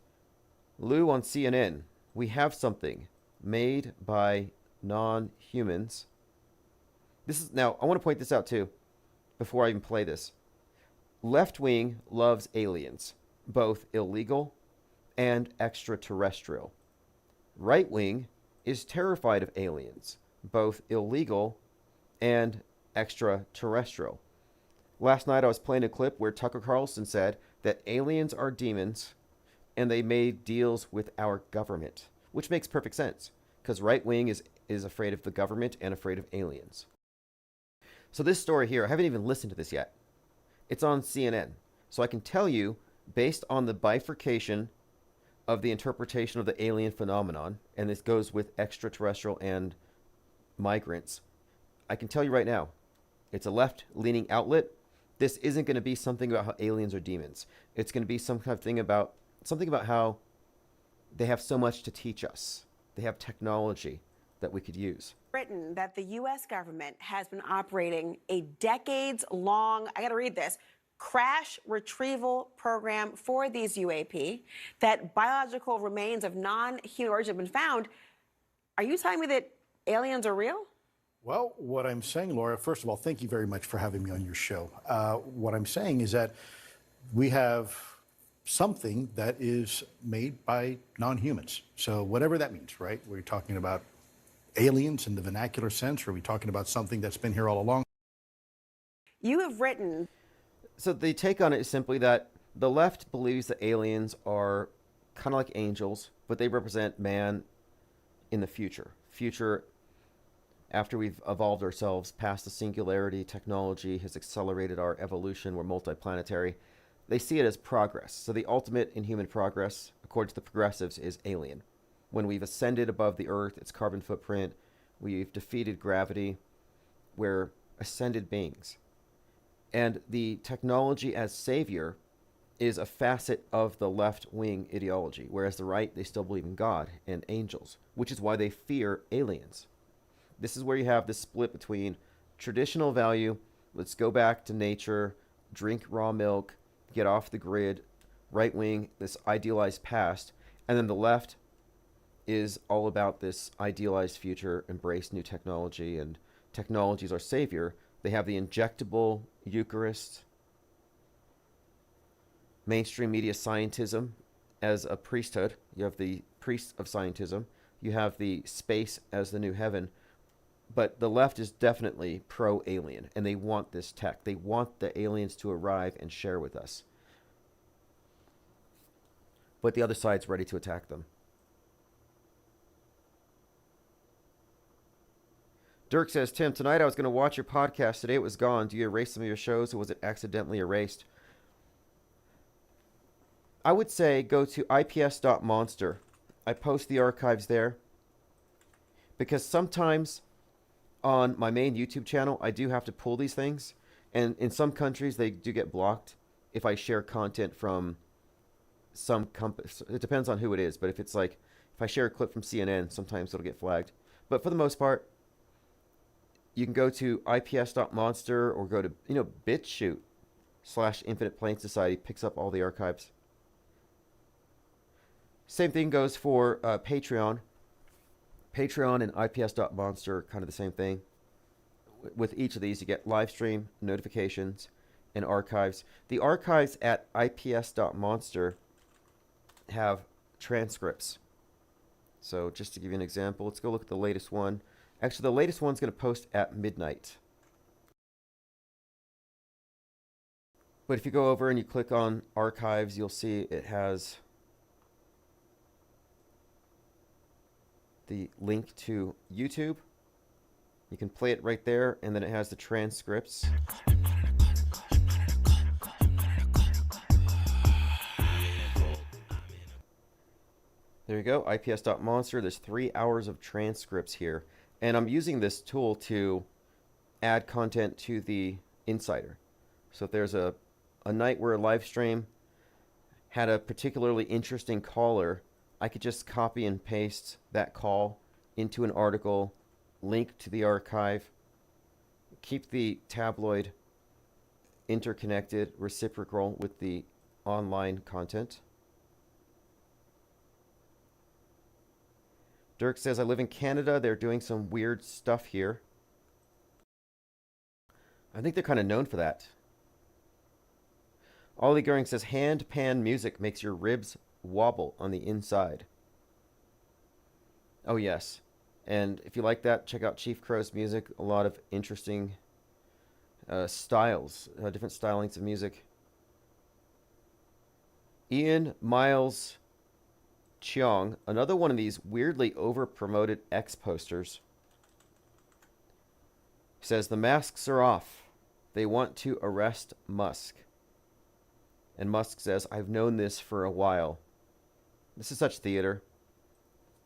Lou on CNN. We have something made by non-humans. Now, I want to point this out too, before I even play this. Left wing loves aliens, both illegal and extraterrestrial. Right wing is terrified of aliens, both illegal and extraterrestrial. Last night I was playing a clip where Tucker Carlson said that aliens are demons and they made deals with our government, which makes perfect sense because right wing is afraid of the government and afraid of aliens. So this story here, I haven't even listened to this yet. It's on CNN. So I can tell you, based on the bifurcation of the interpretation of the alien phenomenon, and this goes with extraterrestrial and migrants, I can tell you right now, it's a left-leaning outlet. This isn't going to be something about how aliens are demons. It's going to be some kind of thing about something about how they have so much to teach us. They have technology that we could use. Written that the U.S. government has been operating a decades-long, I got to read this, crash retrieval program for these UAP, that biological remains of non-human origin have been found. Are you telling me that aliens are real? Well, what I'm saying, Laura, first of all, thank you very much for having me on your show. What I'm saying is that we have something that is made by non-humans. So whatever that means, right? We're talking about aliens in the vernacular sense, or are we talking about something that's been here all along? You have written. So the take on it is simply that the left believes that aliens are kind of like angels, but they represent man in the future. Future after we've evolved ourselves past the singularity, technology has accelerated our evolution, we're multiplanetary. They see it as progress. So the ultimate in human progress, according to the progressives, is alien. When we've ascended above the Earth, its carbon footprint, we've defeated gravity, we're ascended beings. And the technology as savior is a facet of the left-wing ideology, whereas the right, they still believe in God and angels, which is why they fear aliens. This is where you have this split between traditional value, let's go back to nature, drink raw milk, get off the grid, right wing, this idealized past, and then the left is all about this idealized future, embrace new technology, and technology is our savior. They have the injectable Eucharist, mainstream media scientism as a priesthood. You have the priests of scientism. You have the space as the new heaven. But the left is definitely pro-alien, and they want this tech. They want the aliens to arrive and share with us. But the other side's ready to attack them. Dirk says, Tim, tonight I was going to watch your podcast. Today it was gone. Do you erase some of your shows, or was it accidentally erased? I would say go to ips.monster. I post the archives there. Because sometimes on my main YouTube channel, I do have to pull these things. And in some countries, they do get blocked if I share content from some company. It depends on who it is. But if it's like, if I share a clip from CNN, sometimes it'll get flagged. But for the most part, you can go to ips.monster or go to, BitChute/Infinite Plane Society, picks up all the archives. Same thing goes for Patreon. Patreon and ips.monster are kind of the same thing. With each of these, you get live stream, notifications, and archives. The archives at ips.monster have transcripts. So just to give you an example, let's go look at the latest one. Actually, the latest one's going to post at midnight. But if you go over and you click on archives, you'll see it has the link to YouTube. You can play it right there, and then it has the transcripts. There you go, ips.monster. There's 3 hours of transcripts here. And I'm using this tool to add content to the Insider. So if there's a night where a live stream had a particularly interesting caller, I could just copy and paste that call into an article, link to the archive, keep the tabloid interconnected, reciprocal with the online content. Dirk says, I live in Canada. They're doing some weird stuff here. I think they're kind of known for that. Ollie Goering says, hand pan music makes your ribs wobble on the inside. Oh, yes. And if you like that, check out Chief Crow's music. A lot of interesting styles, different stylings of music. Ian Miles Cheong, another one of these weirdly over-promoted X posters, says the masks are off. They want to arrest Musk. And Musk says, I've known this for a while. This is such theater.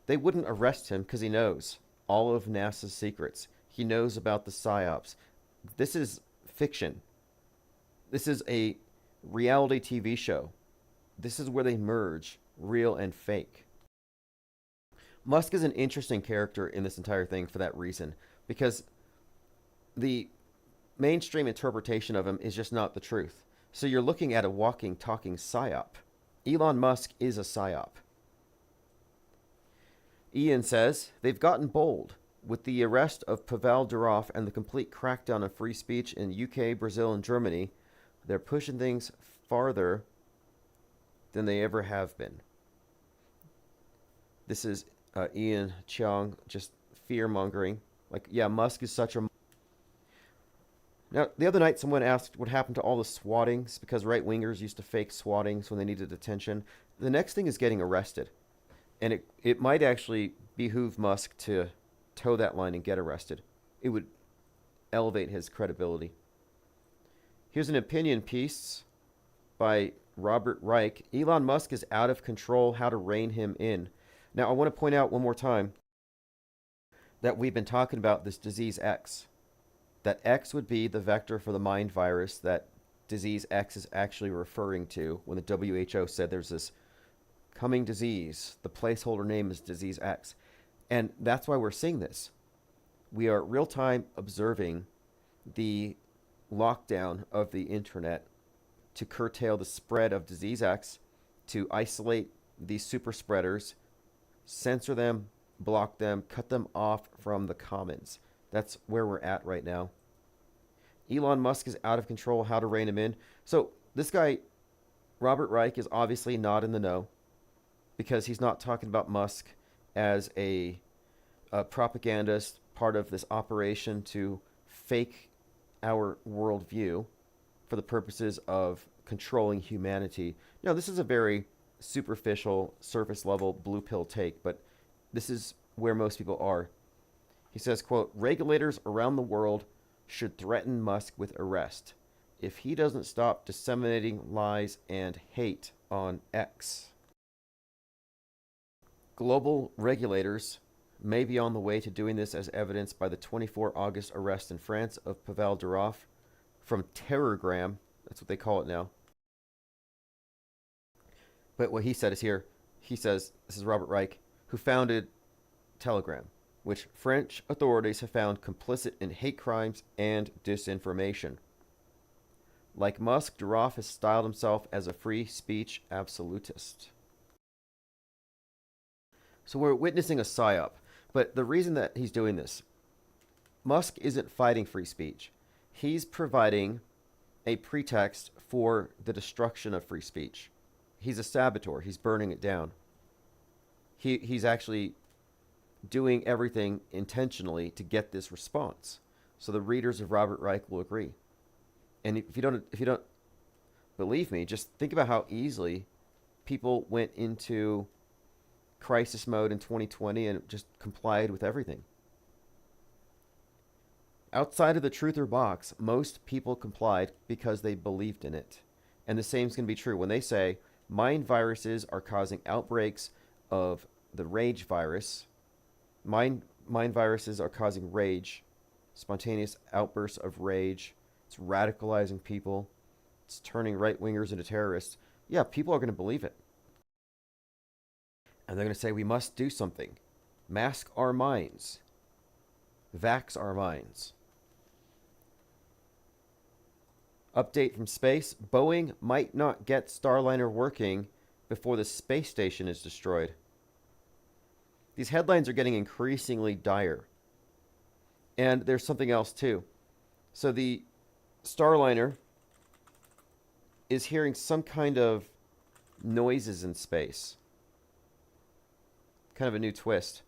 They wouldn't arrest him because he knows all of NASA's secrets. He knows about the psyops. This is fiction. This is a reality TV show. This is where they merge real and fake. Musk is an interesting character in this entire thing for that reason, because the mainstream interpretation of him is just not the truth. So you're looking at a walking, talking psyop. Elon Musk is a psyop. Ian says, they've gotten bold. With the arrest of Pavel Durov and the complete crackdown on free speech in UK, Brazil, and Germany, they're pushing things farther than they ever have been. This is Ian Cheong, just fear-mongering. Like, yeah, Musk is such a... Now, the other night, someone asked what happened to all the swattings, because right-wingers used to fake swattings when they needed attention. The next thing is getting arrested. And it might actually behoove Musk to toe that line and get arrested. It would elevate his credibility. Here's an opinion piece by Robert Reich. Elon Musk is out of control. How to rein him in. Now, I want to point out one more time that we've been talking about this disease X. That X would be the vector for the mind virus that disease X is actually referring to when the WHO said there's this coming disease. The placeholder name is disease X. And that's why we're seeing this. We are real-time observing the lockdown of the internet to curtail the spread of disease X, to isolate these super spreaders, censor them, block them, cut them off from the commons. That's where we're at right now. Elon Musk is out of control. How to rein him in. So this guy, Robert Reich, is obviously not in the know, because he's not talking about Musk as a propagandist, part of this operation to fake our worldview for the purposes of controlling humanity. Now, this is a very superficial, surface level, blue pill take, but this is where most people are. He says, quote, regulators around the world should threaten Musk with arrest if he doesn't stop disseminating lies and hate on X. Global regulators may be on the way to doing this, as evidenced by the 24 August arrest in France of Pavel Durov from Terrorgram. That's what they call it now. But what he said is here. He says, this is Robert Reich, who founded Telegram, which French authorities have found complicit in hate crimes and disinformation. Like Musk, Durov has styled himself as a free speech absolutist. So we're witnessing a psyop. But the reason that he's doing this, Musk isn't fighting free speech. He's providing a pretext for the destruction of free speech. He's a saboteur. He's burning it down. He's actually doing everything intentionally to get this response. So the readers of Robert Reich will agree. And if you don't believe me, just think about how easily people went into crisis mode in 2020 and just complied with everything. Outside of the truther box, most people complied because they believed in it. And the same is going to be true when they say mind viruses are causing outbreaks of the rage virus. Mind viruses are causing rage, spontaneous outbursts of rage. It's radicalizing people. It's turning right-wingers into terrorists. Yeah, people are going to believe it. And they're going to say, we must do something. Mask our minds. Vax our minds. Update from space. Boeing might not get Starliner working before the space station is destroyed. These headlines are getting increasingly dire. And there's something else too. So the Starliner is hearing some kind of noises in space. Kind of a new twist.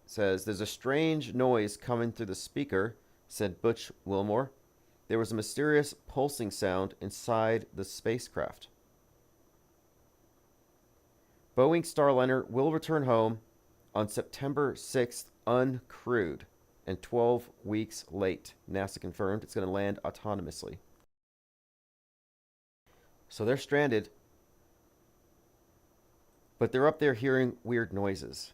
It says, there's a strange noise coming through the speaker, said Butch Wilmore. There was a mysterious pulsing sound inside the spacecraft. Boeing Starliner will return home on September 6th uncrewed and 12 weeks late. NASA confirmed it's going to land autonomously. So they're stranded, but they're up there hearing weird noises.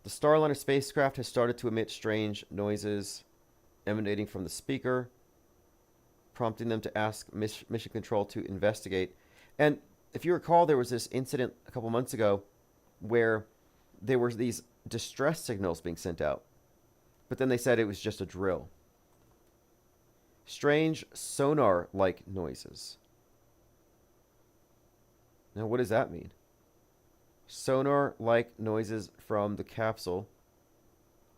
The Starliner spacecraft has started to emit strange noises emanating from the speaker, prompting them to ask Mission Control to investigate. And if you recall, there was this incident a couple months ago where there were these distress signals being sent out, but then they said it was just a drill. Strange sonar-like noises. Now, what does that mean? Sonar-like noises from the capsule.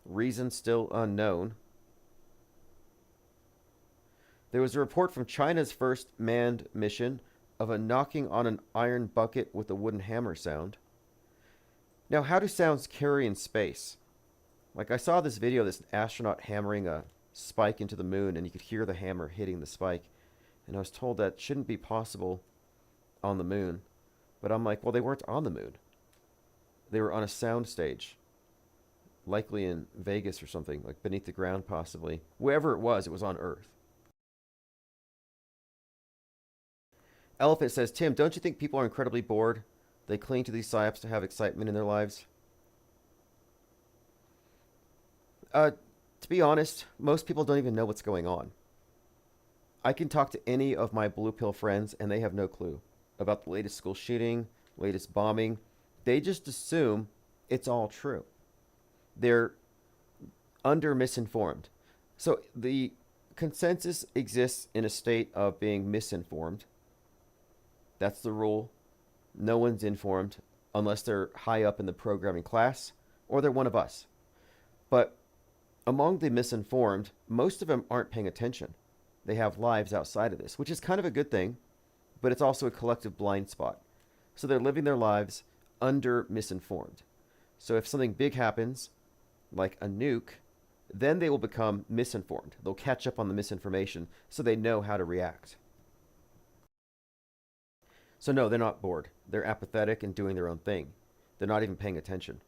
Reason still unknown. There was a report from China's first manned mission of a knocking on an iron bucket with a wooden hammer sound. Now, how do sounds carry in space? Like, I saw this video of this astronaut hammering a spike into the moon, and you could hear the hammer hitting the spike. And I was told that shouldn't be possible on the moon. But I'm like, well, they weren't on the moon. They were on a sound stage. Likely in Vegas or something, like beneath the ground possibly. Wherever it was on Earth. Elephant says, Tim, don't you think people are incredibly bored? They cling to these psyops to have excitement in their lives. To be honest, most people don't even know what's going on. I can talk to any of my blue pill friends and they have no clue about the latest school shooting, latest bombing. They just assume it's all true. They're misinformed. So the consensus exists in a state of being misinformed. That's the rule. No one's informed unless they're high up in the programming class or they're one of us. But among the misinformed, most of them aren't paying attention. They have lives outside of this, which is kind of a good thing, but it's also a collective blind spot. So they're living their lives under misinformed. So if something big happens, like a nuke, then they will become misinformed. They'll catch up on the misinformation so they know how to react. So no, they're not bored. They're apathetic and doing their own thing. They're not even paying attention.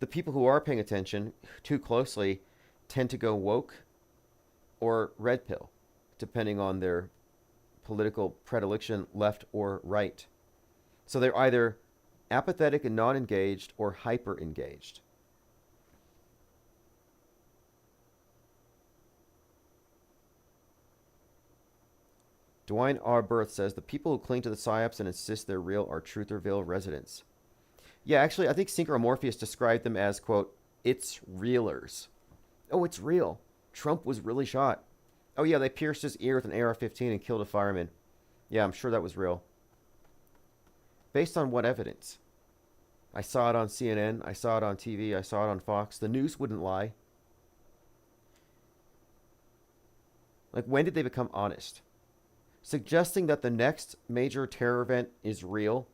The people who are paying attention too closely tend to go woke or red pill, depending on their political predilection, left or right. So they're either apathetic and non-engaged or hyper-engaged. Dwayne R. Birth says, the people who cling to the psyops and insist they're real are Trutherville residents. Yeah, actually, I think Synchromorpheus described them as, quote, it's realers. Oh, it's real. Trump was really shot. Oh, yeah, they pierced his ear with an AR-15 and killed a fireman. Yeah, I'm sure that was real. Based on what evidence? I saw it on CNN. I saw it on TV. I saw it on Fox. The news wouldn't lie. Like, when did they become honest? Suggesting that the next major terror event is real.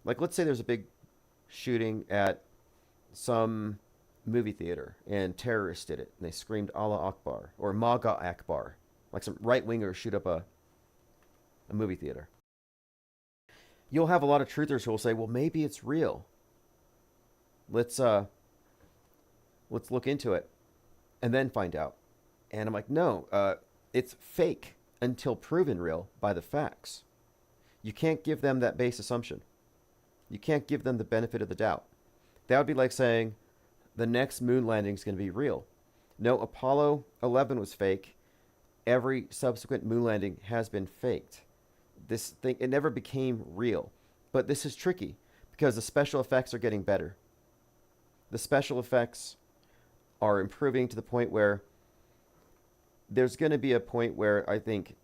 Like, let's say there's a big shooting at some movie theater and terrorists did it and they screamed Allah Akbar or Maga Akbar. Like some right-wingers shoot up a movie theater. You'll have a lot of truthers who will say, well, maybe it's real. Let's look into it and then find out. And I'm like, no, it's fake until proven real by the facts. You can't give them that base assumption. You can't give them the benefit of the doubt. That would be like saying the next moon landing is going to be real. No, Apollo 11 was fake. Every subsequent moon landing has been faked. This thing, it never became real. But this is tricky because the special effects are getting better. The special effects are improving to the point where there's going to be a point where I think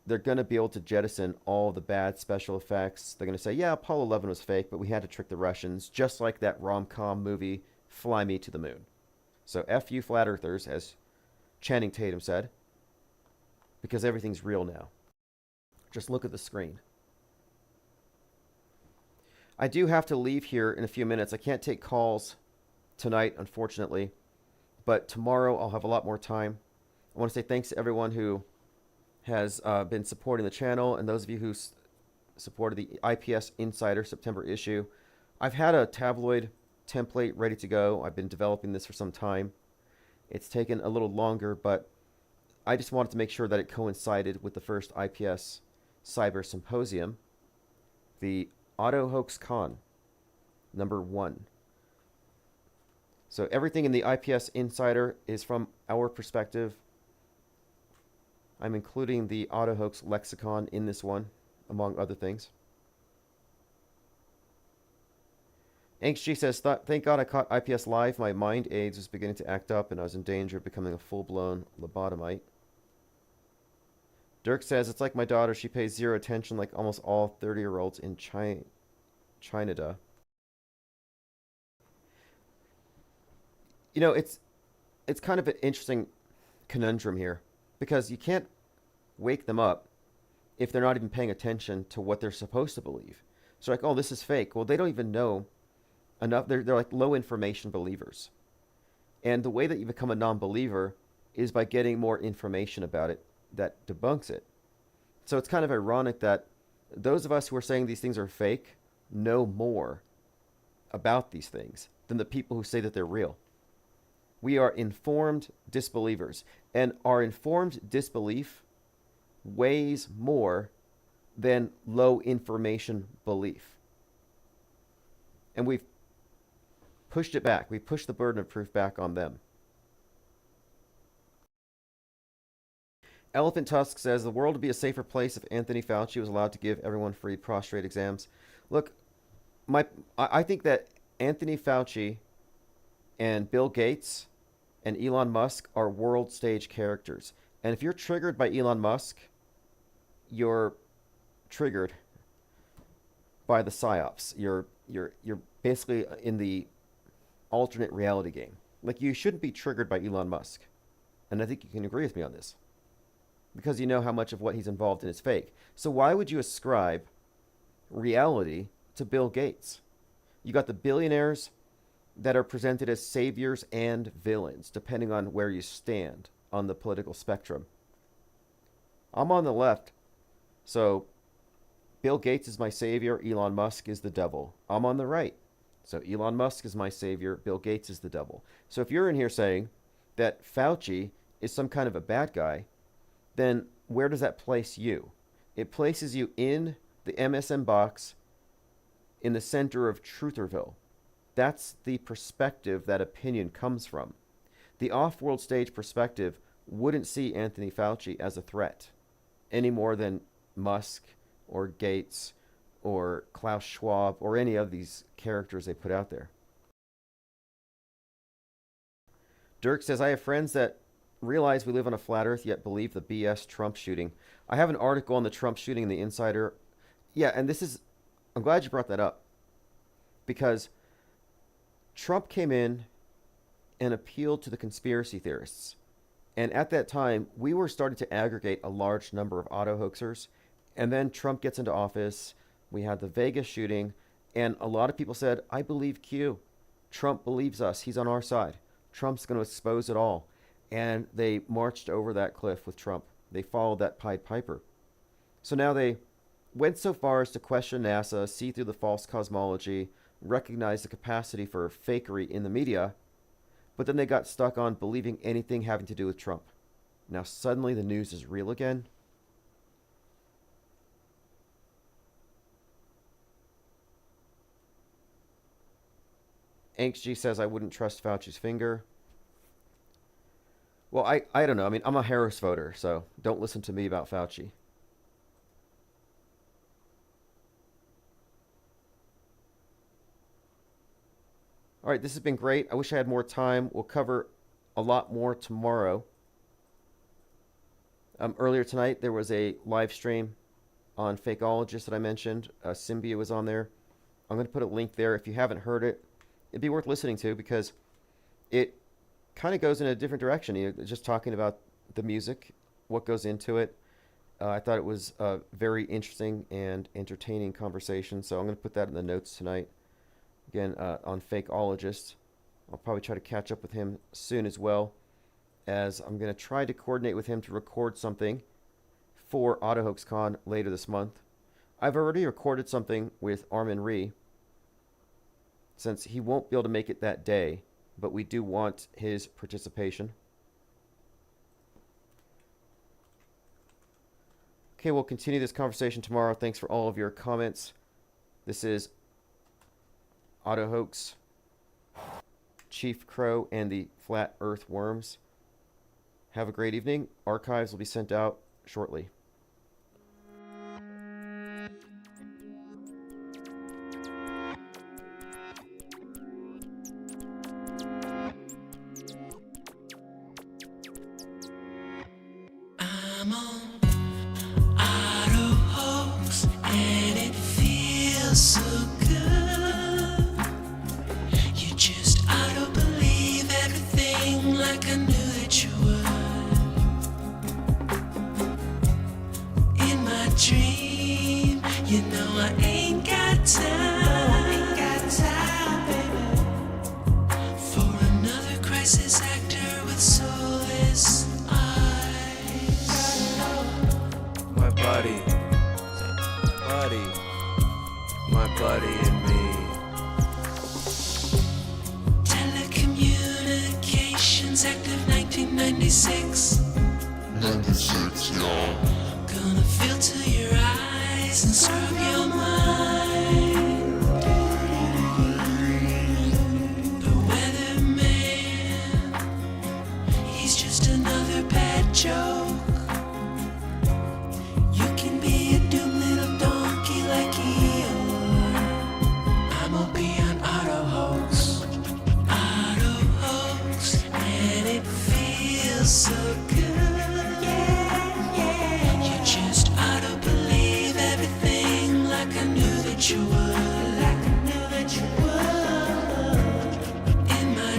they're going to be able to jettison all the bad special effects. They're going to say, yeah, Apollo 11 was fake, but we had to trick the Russians, just like that rom-com movie, Fly Me to the Moon. So F you flat earthers, as Channing Tatum said, because everything's real now. Just look at the screen. I do have to leave here in a few minutes. I can't take calls tonight, unfortunately, but tomorrow I'll have a lot more time. I want to say thanks to everyone who has been supporting the channel and those of you who supported the IPS Insider September issue. I've had a tabloid template ready to go. I've been developing this for some time. It's taken a little longer, but I just wanted to make sure that it coincided with the first IPS Cyber Symposium, the Auto Hoax Con, #1. So everything in the IPS Insider is from our perspective. I'm including the Auto Hoax lexicon in this one, among other things. HG says, thank God I caught IPS live. My mind AIDS was beginning to act up and I was in danger of becoming a full-blown lobotomite. Dirk says, it's like my daughter. She pays zero attention like almost all 30-year-olds in China. You know, it's kind of an interesting conundrum here because you can't wake them up if they're not even paying attention to what they're supposed to believe. So like, oh, this is fake. Well, they don't even know enough. They're like low information believers. And the way that you become a non-believer is by getting more information about it that debunks it. So it's kind of ironic that those of us who are saying these things are fake know more about these things than the people who say that they're real. We are informed disbelievers, and our informed disbelief weighs more than low information belief. And we've pushed it back. We pushed the burden of proof back on them. Elephant Tusk says the world would be a safer place if Anthony Fauci was allowed to give everyone free prostrate exams. Look, I think that Anthony Fauci and Bill Gates and Elon Musk are world stage characters. And if you're triggered by Elon Musk, you're triggered by the psyops. You're basically in the alternate reality game. Like, you shouldn't be triggered by Elon Musk. And I think you can agree with me on this, because you know how much of what he's involved in is fake. So why would you ascribe reality to Bill Gates? You got the billionaires that are presented as saviors and villains, depending on where you stand on the political spectrum. I'm on the left, so Bill Gates is my savior, Elon Musk is the devil. I'm on the right, so Elon Musk is my savior, Bill Gates is the devil. So if you're in here saying that Fauci is some kind of a bad guy, then where does that place you? It places you in the MSM box in the center of Trutherville. That's the perspective that opinion comes from. The off-world stage perspective wouldn't see Anthony Fauci as a threat any more than Musk or Gates or Klaus Schwab or any of these characters they put out there. Dirk says, I have friends that realize we live on a flat earth yet believe the BS Trump shooting. I have an article on the Trump shooting in the Insider. Yeah, and I'm glad you brought that up, because Trump came in and appealed to the conspiracy theorists. And at that time, we were starting to aggregate a large number of auto hoaxers. And then Trump gets into office. We had the Vegas shooting. And a lot of people said, I believe Q. Trump believes us. He's on our side. Trump's going to expose it all. And they marched over that cliff with Trump. They followed that Pied Piper. So now they went so far as to question NASA, see through the false cosmology, recognize the capacity for fakery in the media, but then they got stuck on believing anything having to do with Trump. Now suddenly the news is real again. AnxG says, I wouldn't trust Fauci's finger. Well, I don't know. I mean, I'm a Harris voter, so don't listen to me about Fauci. All right, this has been great. I wish I had more time. We'll cover a lot more tomorrow. Earlier tonight, there was a live stream on Fakeologist that I mentioned. Symbia was on there. I'm going to put a link there. If you haven't heard it, it'd be worth listening to, because it kind of goes in a different direction. You know, just talking about the music, what goes into it. I thought it was a very interesting and entertaining conversation, so I'm going to put that in the notes tonight. Again, on Fakeologist. I'll probably try to catch up with him soon as well, as I'm going to try to coordinate with him to record something for AutoHoaxCon later this month. I've already recorded something with Armin Ree, since he won't be able to make it that day, but we do want his participation. Okay, we'll continue this conversation tomorrow. Thanks for all of your comments. This is AutoHoax, Chief Crow, and the Flat Earth Worms. Have a great evening. Archives will be sent out shortly.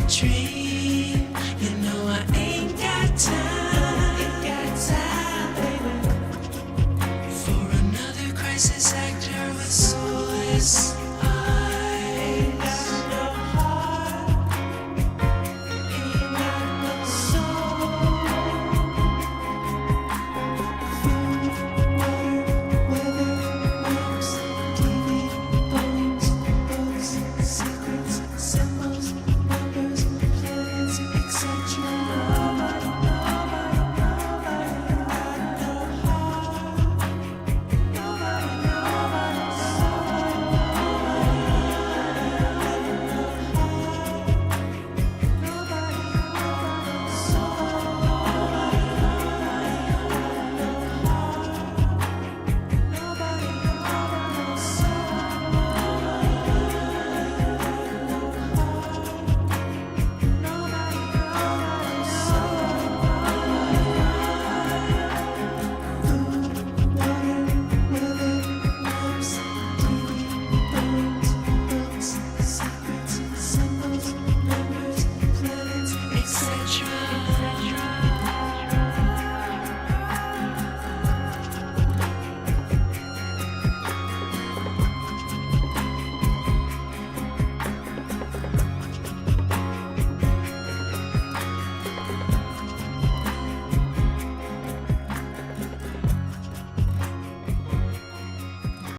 dream.